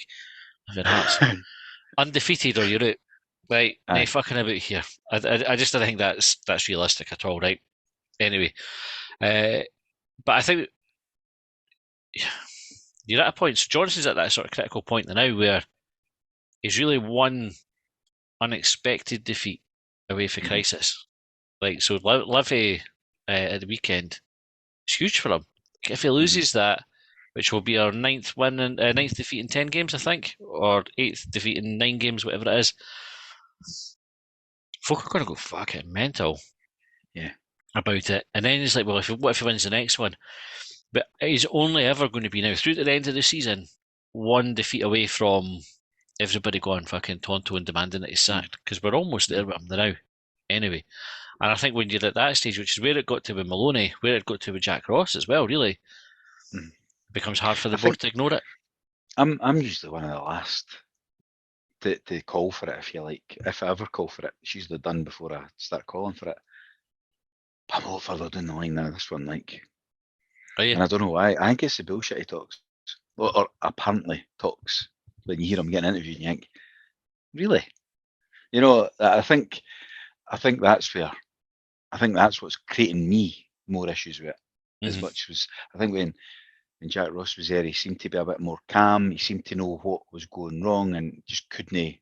Undefeated or you're out, right? No fucking about here. I just don't think that's realistic at all, right? Anyway, but I think you're at a point. So Johnson's at that sort of critical point now where he's really won unexpected defeat away for Mhm. Crisis. Like, so Livy at the weekend, it's huge for him. If he loses that, which will be our ninth win and ninth defeat in 10 games, I think, or eighth defeat in 9 games, whatever it is, folk are going to go fucking mental. Yeah. About it. And then he's like, well, what if he wins the next one? But he's only ever going to be now, through to the end of the season, one defeat away from everybody going fucking tonto and demanding that he's sacked. Because we're almost there with him now. Anyway. And I think when you're at that stage, which is where it got to with Maloney, where it got to with Jack Ross as well, really, Mhm. it becomes hard for the I board think to ignore it. I'm usually one of the last to call for it, if you like. If I ever call for it, it's usually done before I start calling for it. But I'm a lot further down the line now, this one, like. Are you? And I don't know why. I think it's the bullshit he talks. Or apparently talks. When you hear him getting interviewed, you think, really? You know, I think that's where I think that's what's creating me more issues with it. As much as I think when Jack Ross was there, he seemed to be a bit more calm. He seemed to know what was going wrong and just couldn't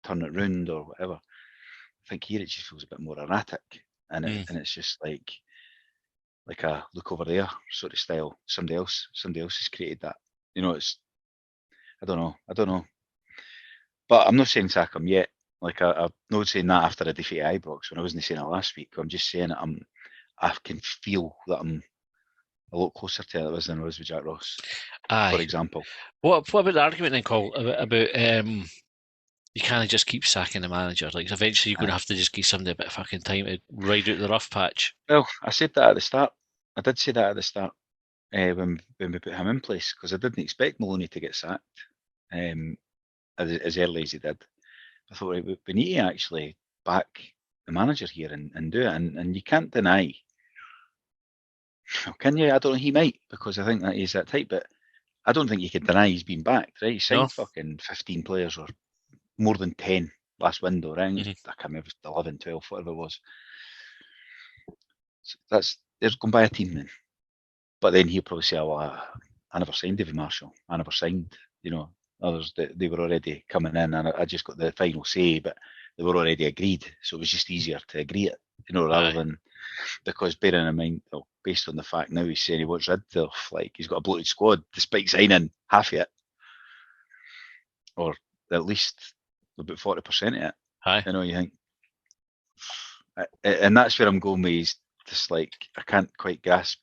turn it round or whatever. I think here it just feels a bit more erratic, and it's just like a look over there sort of style. Somebody else has created that. You know, it's I don't know, but I'm not saying sack him yet. Like I'm not saying that after a defeat at Ibrox when I wasn't saying it last week. I'm just saying that I can feel that I'm a lot closer to it than I was with Jack Ross, Aye. for example. What about the argument then, Cole, about you can't just keep sacking the manager? Like, eventually you're going to have to just give somebody a bit of fucking time to ride out the rough patch. Well, I said that at the start. I did say that at the start when we put him in place because I didn't expect Maloney to get sacked as early as he did. I thought right, we need to actually back the manager here and do it, and you can't deny. Can you? I don't know. He might because I think that he's that type, but I don't think you can deny he's been backed. Right? He No. signed fucking 15 players or more than 10 last window. Right? I can't remember, 11, 12, whatever it was. So there's going to buy a team then. But then he'll probably say, "Oh, I never signed David Marshall. I never signed." You know, others they were already coming in, and I just got the final say, but they were already agreed, so it was just easier to agree it. You know, rather than because bearing in mind, well, based on the fact now he's saying he wants rid of, like he's got a bloated squad despite signing half of it, or at least about 40% of it. Aye. You know, you think, and that's where I'm going with. He's just like I can't quite grasp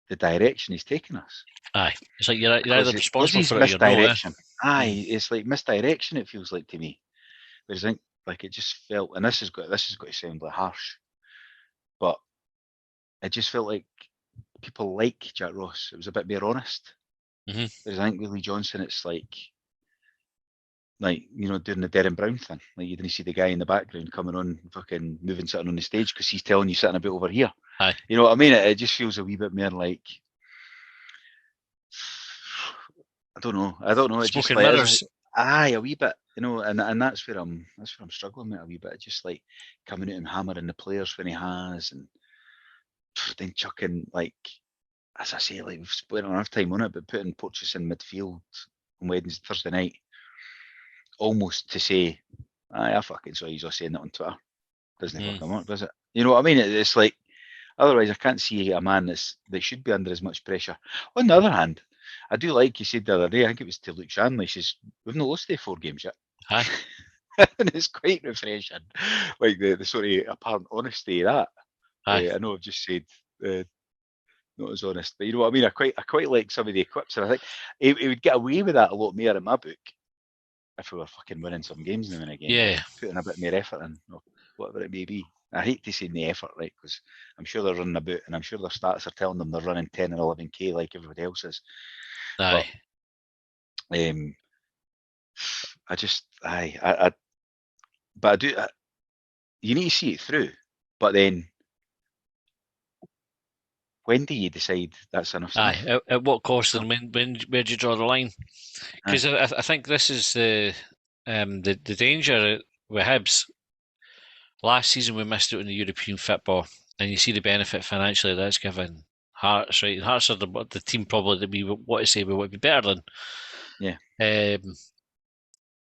the direction he's taking us. Aye. It's like you're either responsible for it or you're misdirection. not. Aye, it's like misdirection. It feels like to me. Whereas I think like it just felt, and this has got to sound like harsh, but it just felt like people like Jack Ross. It was a bit more honest. Whereas I think with Lee Johnson, it's like you know doing the Derren Brown thing. Like you didn't see the guy in the background coming on, fucking moving something on the stage because he's telling you sitting a bit over here. Aye. You know what I mean? It just feels a wee bit more like. I don't know. It's just like mirrors. Aye, a wee bit, you know, and that's where I'm struggling with a wee bit. Just like coming out and hammering the players when he has, and then chucking like, as I say, like we've spent enough time on it, but putting Porteous in midfield on Thursday night, almost to say, aye, I fucking saw you saying that on Twitter. Doesn't fucking work, does it? You know what I mean? It's like otherwise I can't see a man that should be under as much pressure. On the other hand, I do like you said the other day, I think it was to Luke Shanley, he says, we've not lost 4 games yet. Aye. And it's quite refreshing. Like the sort of apparent honesty of that. Aye. I know I've just said not as honest, but you know what I mean? I quite like some of the quips, and I think he would get away with that a lot more in my book if we were fucking winning some games now and again. Yeah. Putting a bit more effort in, or whatever it may be. I hate to say the effort, right? Because I'm sure they're running about, and I'm sure their stats are telling them they're running 10 and 11k like everybody else is. Aye. But but I do. You need to see it through, but then when do you decide that's enough? Aye. At what cost, and where do you draw the line? Because I think this is the danger with Hibs. Last season we missed out on the European football, and you see the benefit financially that's given Hearts. Right, and Hearts are the team probably that we want to say we would be better than. Yeah.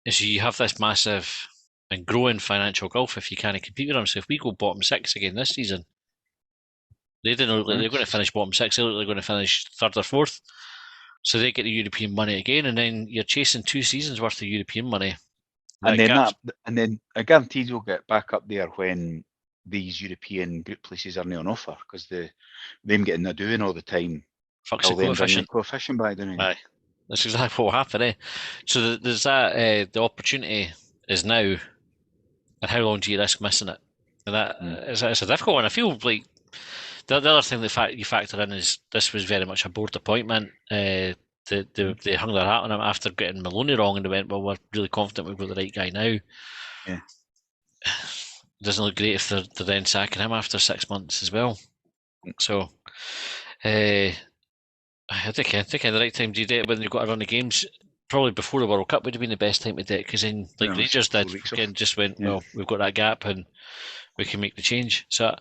So you have this massive and grow in financial gulf if you can't compete with them. So if we go bottom 6 again this season, they didn't look like they're going to finish bottom 6. They look like they're going to finish 3rd or 4th. So they get the European money again, and then you're chasing 2 seasons worth of European money. And then I guarantee you'll get back up there when these European group places aren't on offer, because them getting a doing all the time. Fucks the coefficient. Coefficient back, don't you? Aye, that's exactly what will happen, eh? So there's that. The opportunity is now, and how long do you risk missing it? And that it's a difficult one. I feel like the other thing that you factor in is this was very much a board appointment. They hung their hat on him after getting Maloney wrong, and they went, "Well, we're really confident we've got the right guy now." Yeah. It doesn't look great if they're then sacking him after 6 months as well. So, I think the right time to do it when you've got to run the games, probably before the World Cup would have been the best time to do it, because then, like Rangers did, again, just went, well, we've got that gap and we can make the change. So,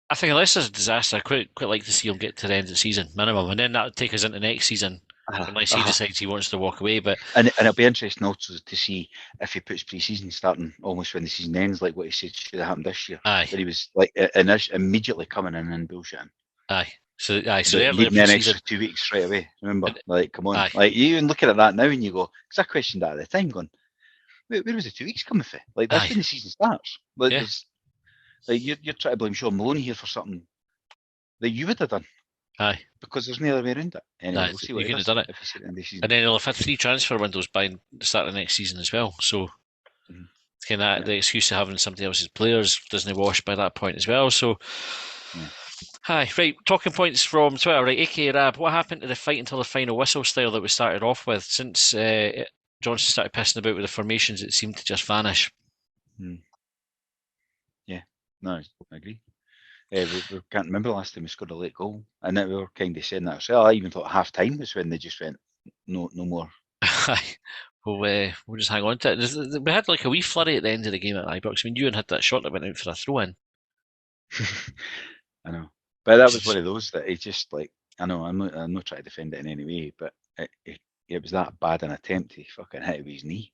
I think unless there's a disaster, I quite like to see him get to the end of the season, minimum, and then that would take us into next season. Unless he decides he wants to walk away, but it'll be interesting also to see if he puts pre-season starting almost when the season ends, like what he said should have happened this year. Aye, that he was like immediately coming in and bullshitting. So leaving an extra 2 weeks straight away. Remember, like, come on, like you even looking at that now and you go, because I questioned that at the time, going, where was the 2 weeks coming from? Like that's when the season starts. Like, you're trying to blame Sean Maloney here for something that you would have done. Aye, because there's no other way around it. Anyway, we'll see what he could have done it. And then he'll have had 3 transfer windows by the start of next season as well. So, kind of the excuse of having somebody else's players doesn't wash by that point as well. So, hi, right. Talking points from Twitter, right? AKA Rab, what happened to the fight until the final whistle style that we started off with? Since Johnson started pissing about with the formations, it seemed to just vanish. Yeah, no, I agree. We can't remember the last time we scored a late goal, and then we were kind of saying that ourselves. I even thought half time was when they just went, no more. We'll just hang on to it. We had like a wee flurry at the end of the game at Ibrox. I mean, Ewan had that shot that went out for a throw in. I know, but that was one of those that he just like. I know I'm not trying to defend it in any way, but it was that bad an attempt. He fucking hit it with his knee.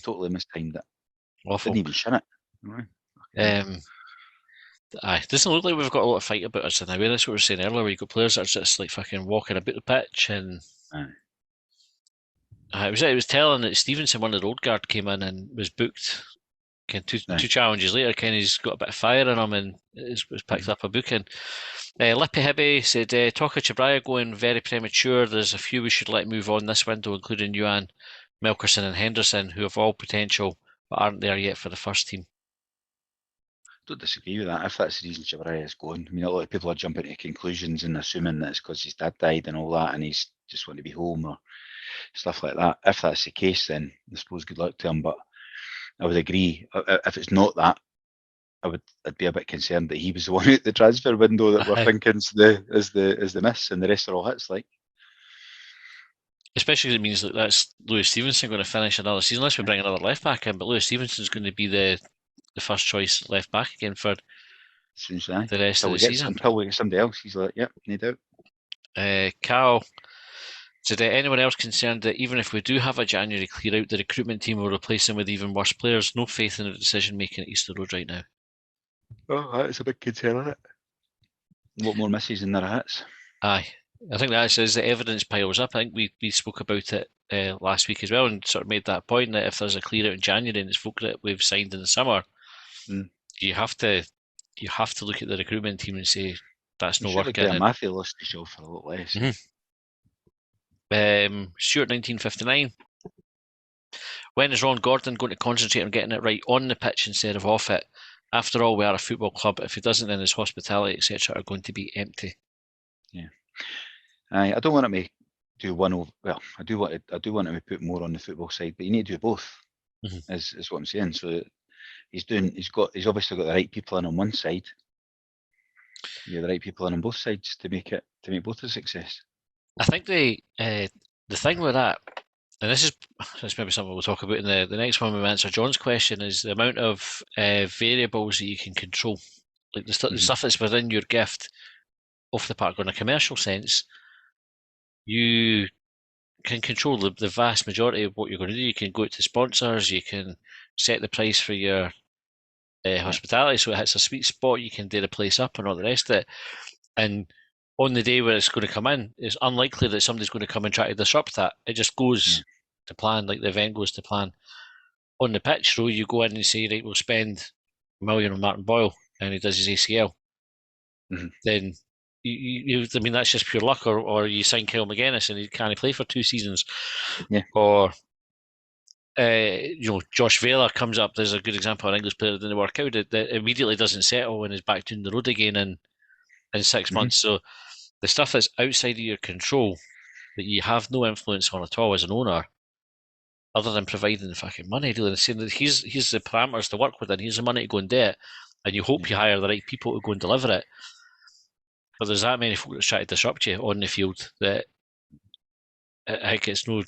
Totally mistimed it. Awful. Didn't even shin it. It doesn't look like we've got a lot of fight about us in a way. That's what we were saying earlier, where you've got players that are just like fucking walking about the pitch, and it was telling that Stevenson, one of the old guard, came in and was booked. Two challenges later, Kenny's got a bit of fire in him and was picked up a booking. Lippy Hibby said, talk of Chabraya going very premature. There's a few we should let move on this window, including Yuan, Melkerson and Henderson, who have all potential but aren't there yet for the first team. Don't disagree with that. If that's the reason Chabraya is going, I mean, a lot of people are jumping to conclusions and assuming that it's because his dad died and all that, and he's just want to be home or stuff like that. If that's the case, then I suppose good luck to him. But I would agree. If it's not that, I'd be a bit concerned that he was the one at the transfer window that we're thinking is the miss, and the rest are all hits. Like, especially because it means that that's Lewis Stevenson going to finish another season, unless we bring another left back in. But Lewis Stevenson's going to be the first choice left back again for the rest of the season. Until we get somebody else, he's like, yep, no doubt. Cal said, anyone else concerned that even if we do have a January clear out, the recruitment team will replace him with even worse players? No faith in the decision making at Easter Road right now. Oh, that's a big concern, isn't it? A lot more misses than there are hits. Aye. I think that as the evidence piles up, I think we spoke about it last week as well, and sort of made that point that if there's a clear out in January and it's folk that we've signed in the summer, you have to look at the recruitment team and say that's not working. Matthew lost his job for a lot less. Stuart 1959. When is Ron Gordon going to concentrate on getting it right on the pitch instead of off it? After all, we are a football club. If he doesn't, then his hospitality, etc., are going to be empty. Yeah. I don't want him to do one over. Well, I do want him to put more on the football side, but you need to do both. Is what I'm saying. So he's obviously got the right people in on one side. You have the right people in on both sides to make both a success. I think the thing with that, and this is maybe something we'll talk about in the next one when we answer John's question, is the amount of variables that you can control, like the stuff that's within your gift off the park. In a commercial sense, you can control the vast majority of what you're going to do. You can go out to sponsors, you can set the price for your hospitality, so it hits a sweet spot. You can do the place up and all the rest of it. And on the day where it's going to come in, it's unlikely that somebody's going to come and try to disrupt that. It just goes to plan, like the event goes to plan. On the pitch, though, you go in and say, right, we'll spend $1 million on Martin Boyle, and he does his ACL. Then I mean, that's just pure luck. Or you sign Kyle McGuinness and he can't play for 2 seasons. Or Josh Vela comes up. There's a good example of an English player that didn't work out. That immediately doesn't settle and is back down the road again in 6 months. So the stuff that's outside of your control, that you have no influence on at all as an owner, other than providing the fucking money, really, and saying that here's the parameters to work with, and here's the money to go and do it, and you hope you hire the right people to go and deliver it. But there's that many folk that's trying to disrupt you on the field that I think it's not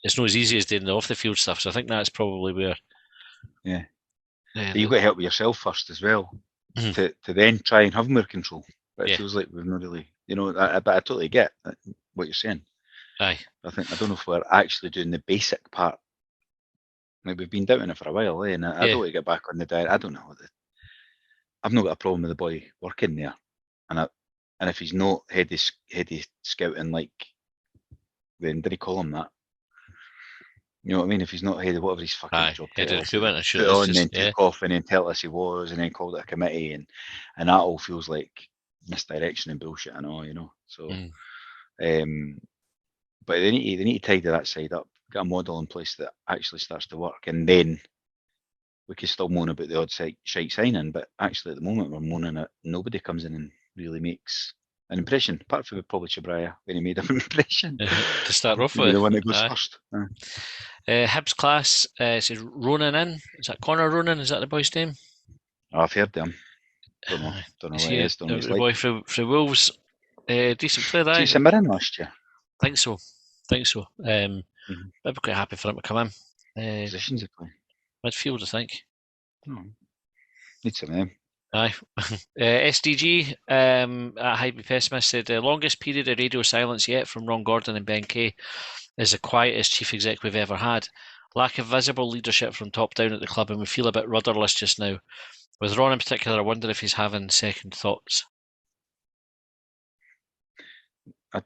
as easy as doing the off the field stuff. So I think that's probably where. You've got to help yourself first as well, to then try and have more control. But it feels like we've not really, but I totally get what you're saying. Aye. I don't know if we're actually doing the basic part. Like, we've been doing it for a while, and I don't want to get back on the diet. I don't know. I've not got a problem with the boy working there, and if he's not head of scouting, like, then did he call him that? You know what I mean? If he's not head of whatever his fucking job title is, put on, then take off, and then tell us he was, and then called it a committee, and that all feels like misdirection and bullshit and all, So, but they need to tidy that side up, get a model in place that actually starts to work, and then we can still moan about the odd shite signing. But actually, at the moment, we're moaning that nobody comes in and really makes an impression, apart from probably Chabraya when he made an impression to start off with. The one that goes first. Hibs class says Ronan in. Is that Connor Ronan? Is that the boy's name? I've heard him. Don't know what it is. Don't know what the boy from Wolves. Decent player, that. He's in last year. Think so. I'd be quite happy for him to come in. Positions he playing? Midfield, I think. Need some of them. Aye. SDG at Hype Pessimist said the longest period of radio silence yet from Ron Gordon and Ben Kay is the quietest chief exec we've ever had. Lack of visible leadership from top down at the club, and we feel a bit rudderless just now. With Ron in particular, I wonder if he's having second thoughts.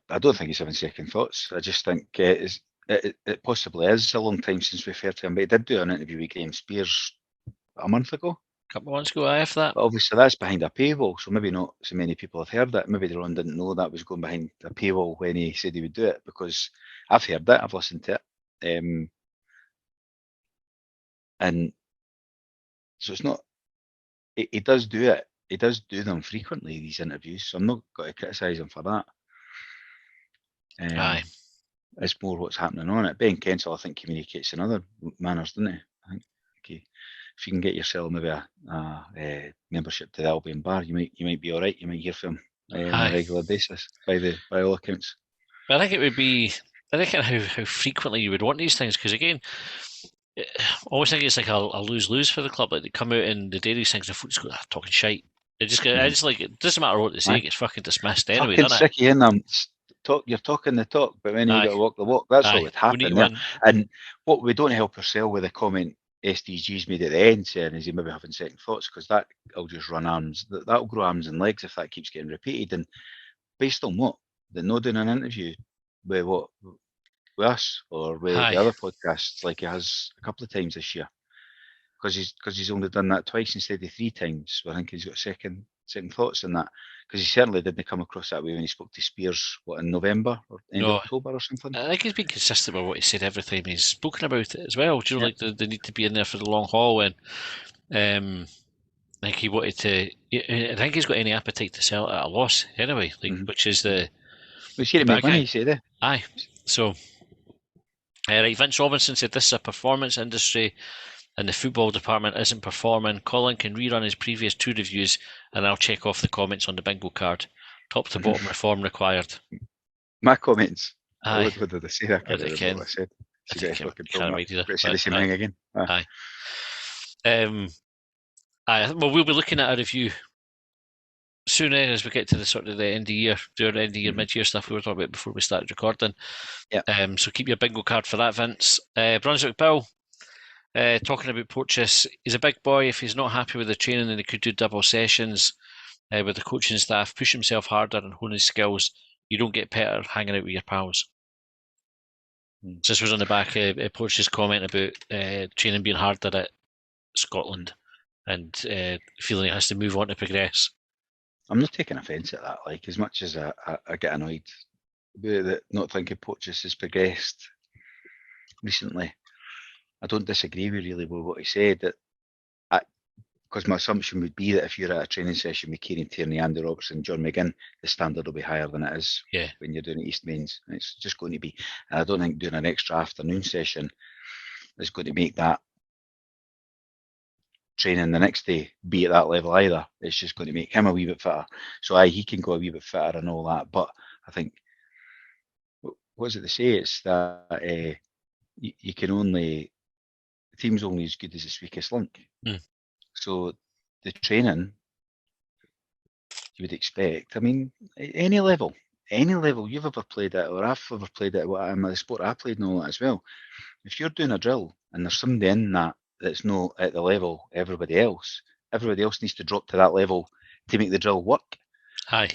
I don't think he's having second thoughts. I just think it possibly is a long time since we've heard him, but he did do an interview with Graham Spears a month ago. A couple of months ago, I have that. But obviously that's behind a paywall, so maybe not so many people have heard it. Maybe Ron didn't know that was going behind a paywall when he said he would do it, because I've heard it, I've listened to it. And so it's not, he does do it. He does do them frequently, these interviews, so I'm not going to criticise him for that. Aye. It's more what's happening on it. Ben Kensel, I think, communicates in other manners, doesn't he? I think if you can get yourself maybe a membership to the Albion Bar, you might be all right. You might hear from him on a regular basis, by all accounts. But I think it would be, I think how frequently you would want these things, because again, I always think it's like a lose-lose for the club. Like, they come out and they do these things, the foot's talking shite. I just like, it doesn't matter what they say, it gets fucking dismissed anyway, doesn't it? Sicky in them. You're talking the talk, but when you got to walk the walk, that's what would happen there. And what we don't help ourselves with the comment SDG's made at the end, saying is he maybe having second thoughts, because that'll just run arms. That'll grow arms and legs if that keeps getting repeated. And based on what? They're not doing an interview with us or with the other podcasts like he has a couple of times this year, because he's only done that twice instead of 3 times. So I think he's got second thoughts on that, because he certainly didn't come across that way when he spoke to Spears in November or end of October or something. I think he's been consistent with what he said every time he's spoken about it as well. Do you know, like they need to be in there for the long haul, and I think he wanted to. I think he's got any appetite to sell it at a loss anyway, which is the. We see it make money, you say there. Aye, so. Right, Vince Robinson said this is a performance industry and the football department isn't performing. Colin can rerun his previous 2 reviews and I'll check off the comments on the bingo card. Top to bottom reform required. My comments? Aye. What did I say? I can't remember what I said. Say the same thing again. Aye. Well, we'll be looking at a review soon as we get to the sort of the end of the year, do our end of year, mid-year stuff we were talking about before we started recording. Yeah. So keep your bingo card for that, Vince. Brunswick Bill Talking about Porteous, he's a big boy. If he's not happy with the training, then he could do double sessions with the coaching staff, push himself harder and hone his skills. You don't get better hanging out with your pals. This was on the back of Porteous' comment about training being harder at Scotland and feeling it has to move on to progress. I'm not taking offence at that, like, as much as I get annoyed with it, not thinking Porteous has progressed recently. I don't disagree really with what he said, that because my assumption would be that if you're at a training session with Kieran Tierney, Andy Robertson, John McGinn, the standard will be higher than it is when you're doing East Mains. It's just going to be. And I don't think doing an extra afternoon session is going to make that training the next day be at that level either. It's just going to make him a wee bit fitter. So he can go a wee bit fitter and all that. But I think, what is it they say? It's that you can only, the team's only as good as its weakest link. So the training you would expect, I mean, any level you've ever played at, or I've ever played at, the sport I played and all that as well. If you're doing a drill and there's somebody in that that's not at the level everybody else needs to drop to that level to make the drill work. Aye.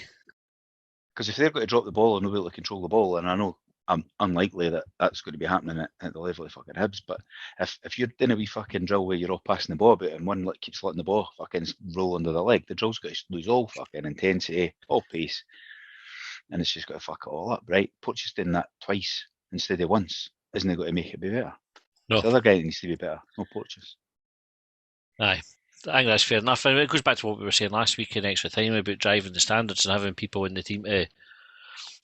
Because if they're going to drop the ball and not be able to control the ball, and I know I'm unlikely that that's going to be happening at the level of fucking Hibs, but if you're doing a wee fucking drill where you're all passing the ball about and one keeps letting the ball fucking roll under the leg, the drill's got to lose all fucking intensity, all pace, and it's just got to fuck it all up, right? Porteous doing that twice instead of once isn't it going to make it be better? No. It's the other guy that needs to be better, no Porteous. Aye. I think that's fair enough. And it goes back to what we were saying last week in extra time about driving the standards and having people in the team to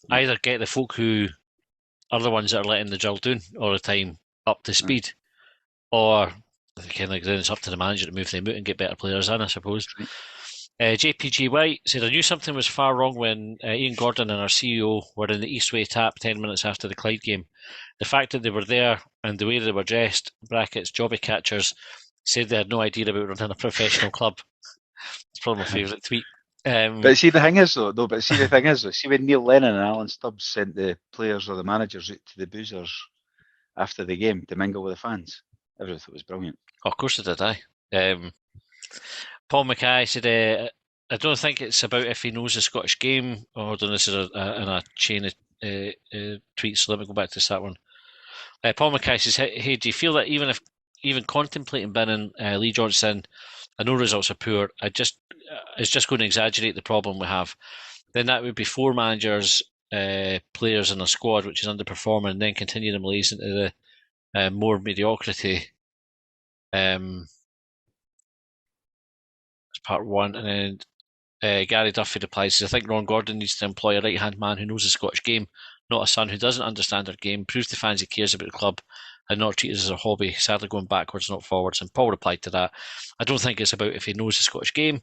either get the folk who are the ones that are letting the drill doing all the time up to speed, or kind of then it's up to the manager to move them out and get better players in, I suppose. JPG White said, I knew something was far wrong when Ian Gordon and our CEO were in the Eastway tap 10 minutes after the Clyde game. The fact that they were there and the way they were dressed, brackets, jobby catchers, said they had no idea about running a professional club. It's probably my favourite tweet. But see, the thing is, see when Neil Lennon and Alan Stubbs sent the players or the managers out to the boozers after the game to mingle with the fans, everything was brilliant. Oh, of course they did, aye. Paul Mackay said, I don't think it's about if he knows the Scottish game. Oh, hold on, this is in a chain of tweets, so let me go back to that one. Paul Mackay says, hey, do you feel that even contemplating banning Lee Johnson, I know results are poor, it's just going to exaggerate the problem we have? Then that would be 4 managers, players in a squad which is underperforming, and then continue the malaise into the more mediocrity. Part 1, and then Gary Duffy replies, says, I think Ron Gordon needs to employ a right-hand man who knows the Scottish game, not a son who doesn't understand our game, proves to fans he cares about the club and not treat it as a hobby, sadly going backwards, not forwards. And Paul replied to that, I don't think it's about if he knows the Scottish game,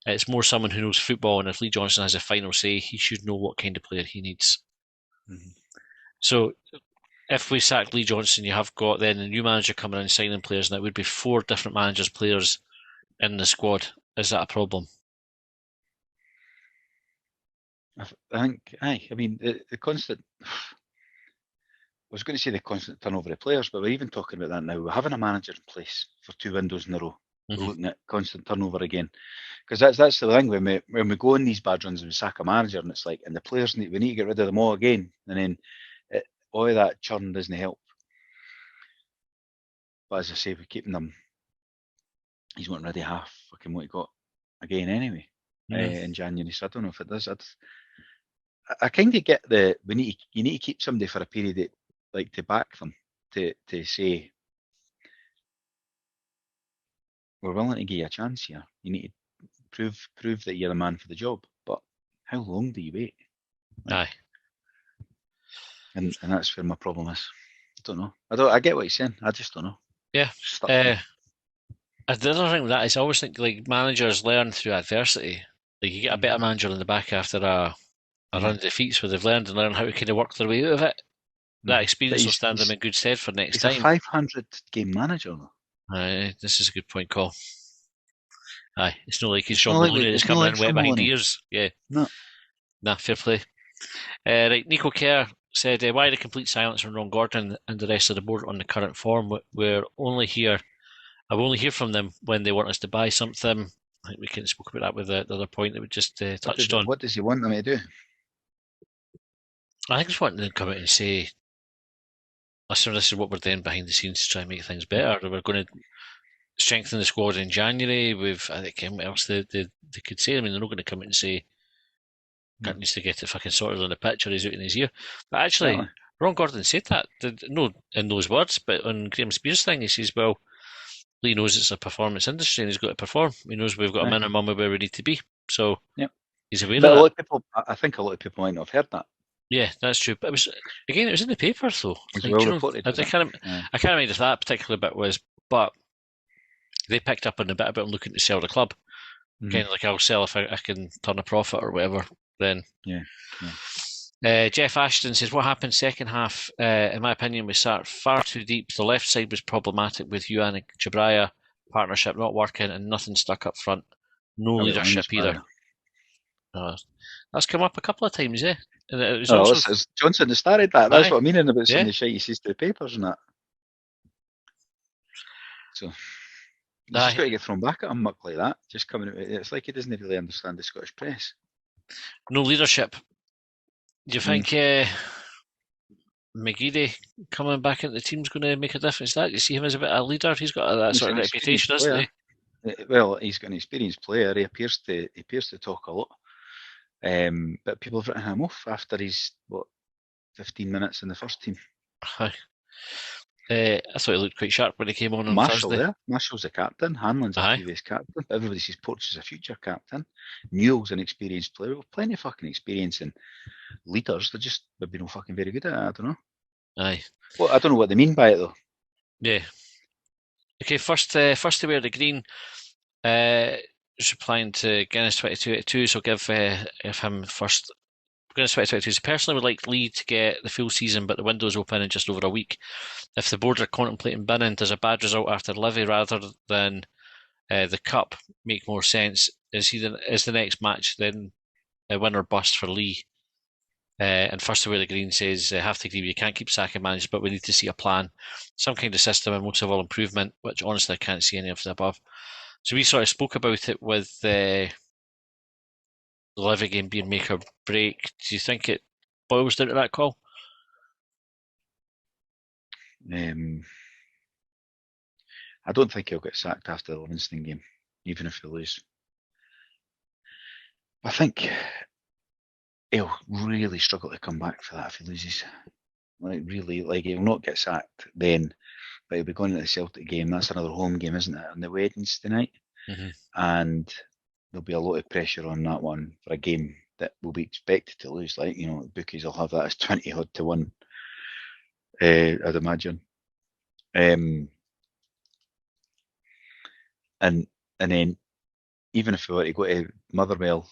it's more someone who knows football, and if Lee Johnson has a final say, he should know what kind of player he needs. So if we sack Lee Johnson, you have got then the new manager coming in signing players, and it would be 4 different managers, players in the squad. Is that a problem? I think, I mean, the constant, I was going to say the constant turnover of players, but we're even talking about that now. We're having a manager in place for 2 windows in a row. We're looking at constant turnover again. Because that's the thing, when we go on these bad runs and we sack a manager, and it's like, and the players, we need to get rid of them all again. And then all of that churn doesn't help. But as I say, we're keeping them. He's wanting rid of half fucking what he got again anyway in January. So I don't know if it does. I kind of get you need to keep somebody for a period to back them to say we're willing to give you a chance here. You need to prove that you're the man for the job. But how long do you wait? Aye. And that's where my problem is. I don't know. I get what he's saying. I just don't know. Yeah. The other thing with that is I always think like managers learn through adversity. Like you get a better manager in the back after a run of defeats where they've learned and learn how to kind of work their way out of it. That experience will stand them in good stead for next time. He's a 500 game manager though. Aye, this is a good point, Cole. Aye, it's not like he's Sean Maloney that's coming in wet behind ears. Yeah. No. Nah, fair play. Right, Nico Kerr said, why the complete silence from Ron Gordon and the rest of the board on the current form? We're only here I will only hear from them when they want us to buy something. I think we can spoke about that with the other point that we just touched on. What does he want them to do? I think just wanting to come out and say, listen, this is what we're doing behind the scenes to try and make things better. We're going to strengthen the squad in January. I think what else they could say. I mean, they're not going to come out and say Kurt needs to get it fucking sorted on the pitch or he's out in his ear. But actually, Ron Gordon said that. No, in those words, but on Graham Spears' thing, he says, well, Lee knows it's a performance industry and he's got to perform. He knows we've got a minimum of where we need to be. So he's aware of that. I think a lot of people might not have heard that. Yeah, that's true. But it was in the paper though. It was well reported. I can't mind if that particular bit was, but they picked up on the bit about him looking to sell the club. Kind of like, I'll sell if I can turn a profit or whatever. Then Jeff Ashton says, what happened second half? In my opinion, we sat far too deep. The left side was problematic with Yuan and Chabraya partnership not working and nothing stuck up front. No leadership either. That's come up a couple of times, And it was also Johnson that started that. That's what I mean about some of the shit he sees to the papers and that. So he's just got to get thrown back at a muck like that. Just coming out, it's like he doesn't really understand the Scottish press. No leadership. Do you think McGeady coming back into the team's going to make a difference? Do you see him as a bit of a leader? He's got that sort of reputation, isn't he? Well, he's got an experienced player. He appears to talk a lot. But people have written him off after he's 15 minutes in the first team. I thought he looked quite sharp when he came on Marshall Thursday. There. Marshall's a captain. Hanlon's a previous captain. Everybody says Porto's a future captain. Newell's an experienced player. We've plenty of fucking experience in leaders. They're just maybe not fucking very good at it. I don't know. Aye. Well, I don't know what they mean by it though. Yeah. Okay, first to wear the green. Just replying to Guinness 2282, so give him first. Guinness 2282 says, personally would like Lee to get the full season, but the window's open in just over a week. If the board are contemplating binning, does a bad result after Livy rather than the cup make more sense? Is the next match then a win or bust for Lee? And first to wear the green says, have to agree, you can't keep sacking managers, but we need to see a plan, some kind of system, and most of all improvement, which honestly I can't see any of the above. So we sort of spoke about it with the Livy game being make or break. Do you think it boils down to that call? I don't think he'll get sacked after the Livingston game, even if they lose. I think he'll really struggle to come back for that if he loses. He'll not get sacked then, but he'll be going into the Celtic game. That's another home game, isn't it? On the Wednesday night. Mm-hmm. And there'll be a lot of pressure on that one for a game that will be expected to lose. The bookies will have that as 20-odd to 1, I'd imagine. And then even if we were to go to Motherwell,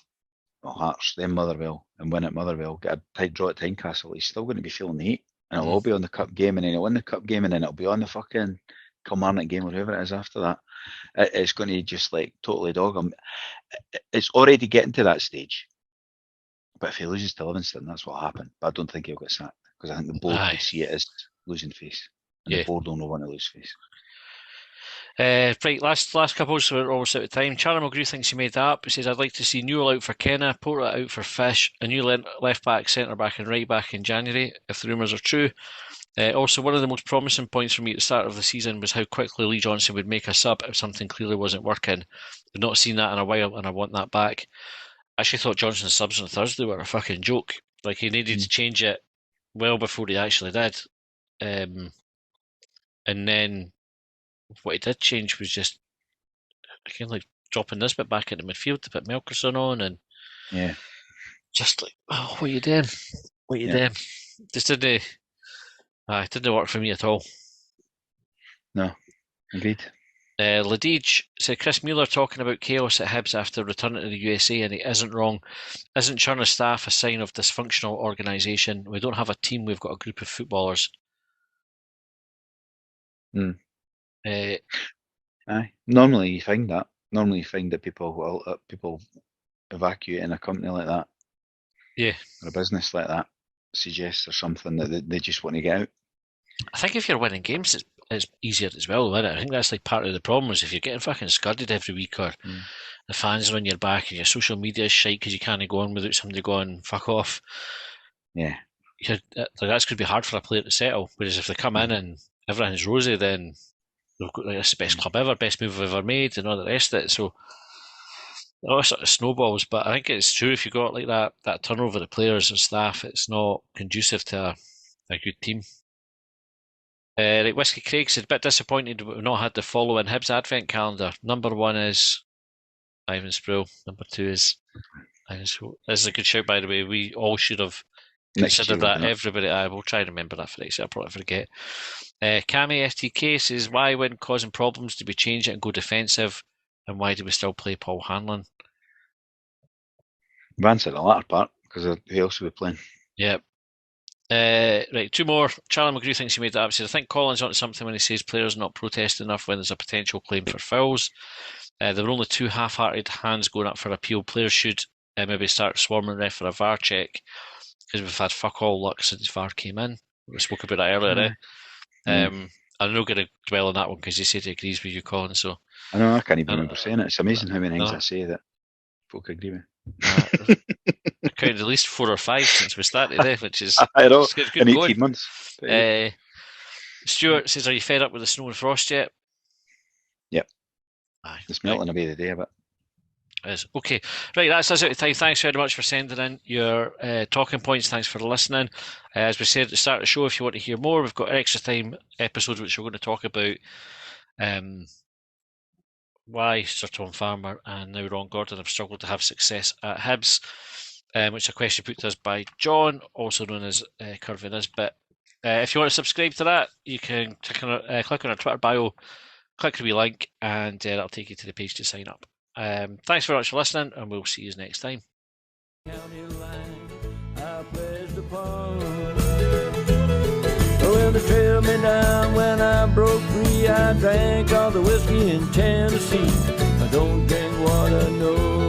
or Hearts, then Motherwell, and win at Motherwell, get a tight draw at Tynecastle, he's still going to be feeling the heat. And it'll all be on the cup game, and then he'll win the cup game, and then it'll be on the fucking Kilmarnock game or whoever it is after that. It's going to just totally dog him. It's already getting to that stage. But if he loses to Livingston, that's what happened. But I don't think he'll get sacked, because I think the board would see it as losing face. And the board don't want to lose face. Right, last couple, so we're almost out of time. Charlie Mulgrew thinks he made that up. He says, I'd like to see Newell out for Kenna, Porto out for Fish, a new left back, centre back and right back in January, if the rumours are true. Also, one of the most promising points for me at the start of the season was how quickly Lee Johnson would make a sub if something clearly wasn't working. I've not seen that in a while, and I want that back. I actually thought Johnson's subs on Thursday were a fucking joke. He needed to change it well before he actually did. And then what he did change was just dropping this bit back into midfield to put Melkerson on, and just what are you doing? What are you doing? Just didn't. It didn't work for me at all. No, agreed. Ladij said Chris Mueller talking about chaos at Hibs after returning to the USA, and he isn't wrong. Isn't Churner's staff a sign of dysfunctional organisation? We don't have a team, we've got a group of footballers. Aye. Normally you find that. Normally you find that people evacuate in a company like that. Yeah. Or a business like that suggests or something that they just want to get out. I think if you're winning games, it's easier as well, isn't it? I think that's like part of the problem is if you're getting fucking scudded every week or the fans are on your back and your social media is shite because you can't go on without somebody going fuck off. Yeah. That's going to be hard for a player to settle. Whereas if they come in and everything's rosy, then they've got like, it's the best club ever, best move I've ever made, and all the rest of it. So it all sort of snowballs. But I think it's true if you got like that turnover of players and staff, it's not conducive to a good team. Right, Whiskey Craig said, a bit disappointed we've not had the following Hibs advent calendar. Number 1 is Ivan Sproul. Number 2 is Ivan Sproul. This is a good shout, by the way. We all should have considered that. Everybody, I will try to remember that for next year. I'll probably forget. Cami FTK says, why, when causing problems, do we change it and go defensive? And why do we still play Paul Hanlon? I've answered the latter part because who else are we playing? Yep. Right, 2 more. Charlie McGrew thinks he made that up. I think Colin's onto something when he says players not protest enough when there's a potential claim for fouls. There were only 2 half-hearted hands going up for appeal. Players should maybe start swarming ref for a VAR check because we've had fuck all luck since VAR came in. We spoke about that earlier. I'm not going to dwell on that one because he said he agrees with you, Colin. So I know I can't even remember saying it. It's amazing how many things I say that folk agree with. I counted at least 4 or 5 since we started there, which is good in 18 going. months. Stuart says, are you fed up with the snow and frost yet? Yep. Aye, it's melting away the day a bit. It is. Okay, right, that's us out of time. Thanks very much for sending in your talking points. Thanks for listening. As we said at the start of the show, if you want to hear more, we've got an extra time episode which we're going to talk about why Sir Tom Farmer and now Ron Gordon have struggled to have success at Hibs, which is a question put to us by John, also known as Curvy Nisbet. If you want to subscribe to that, you can click on our Twitter bio, click the wee link, and that'll take you to the page to sign up. Thanks very much for listening, and we'll see you next time. County line I pledged upon. Well, they trailed me down when I broke free. I drank all the whiskey in Tennessee. I don't drink water, no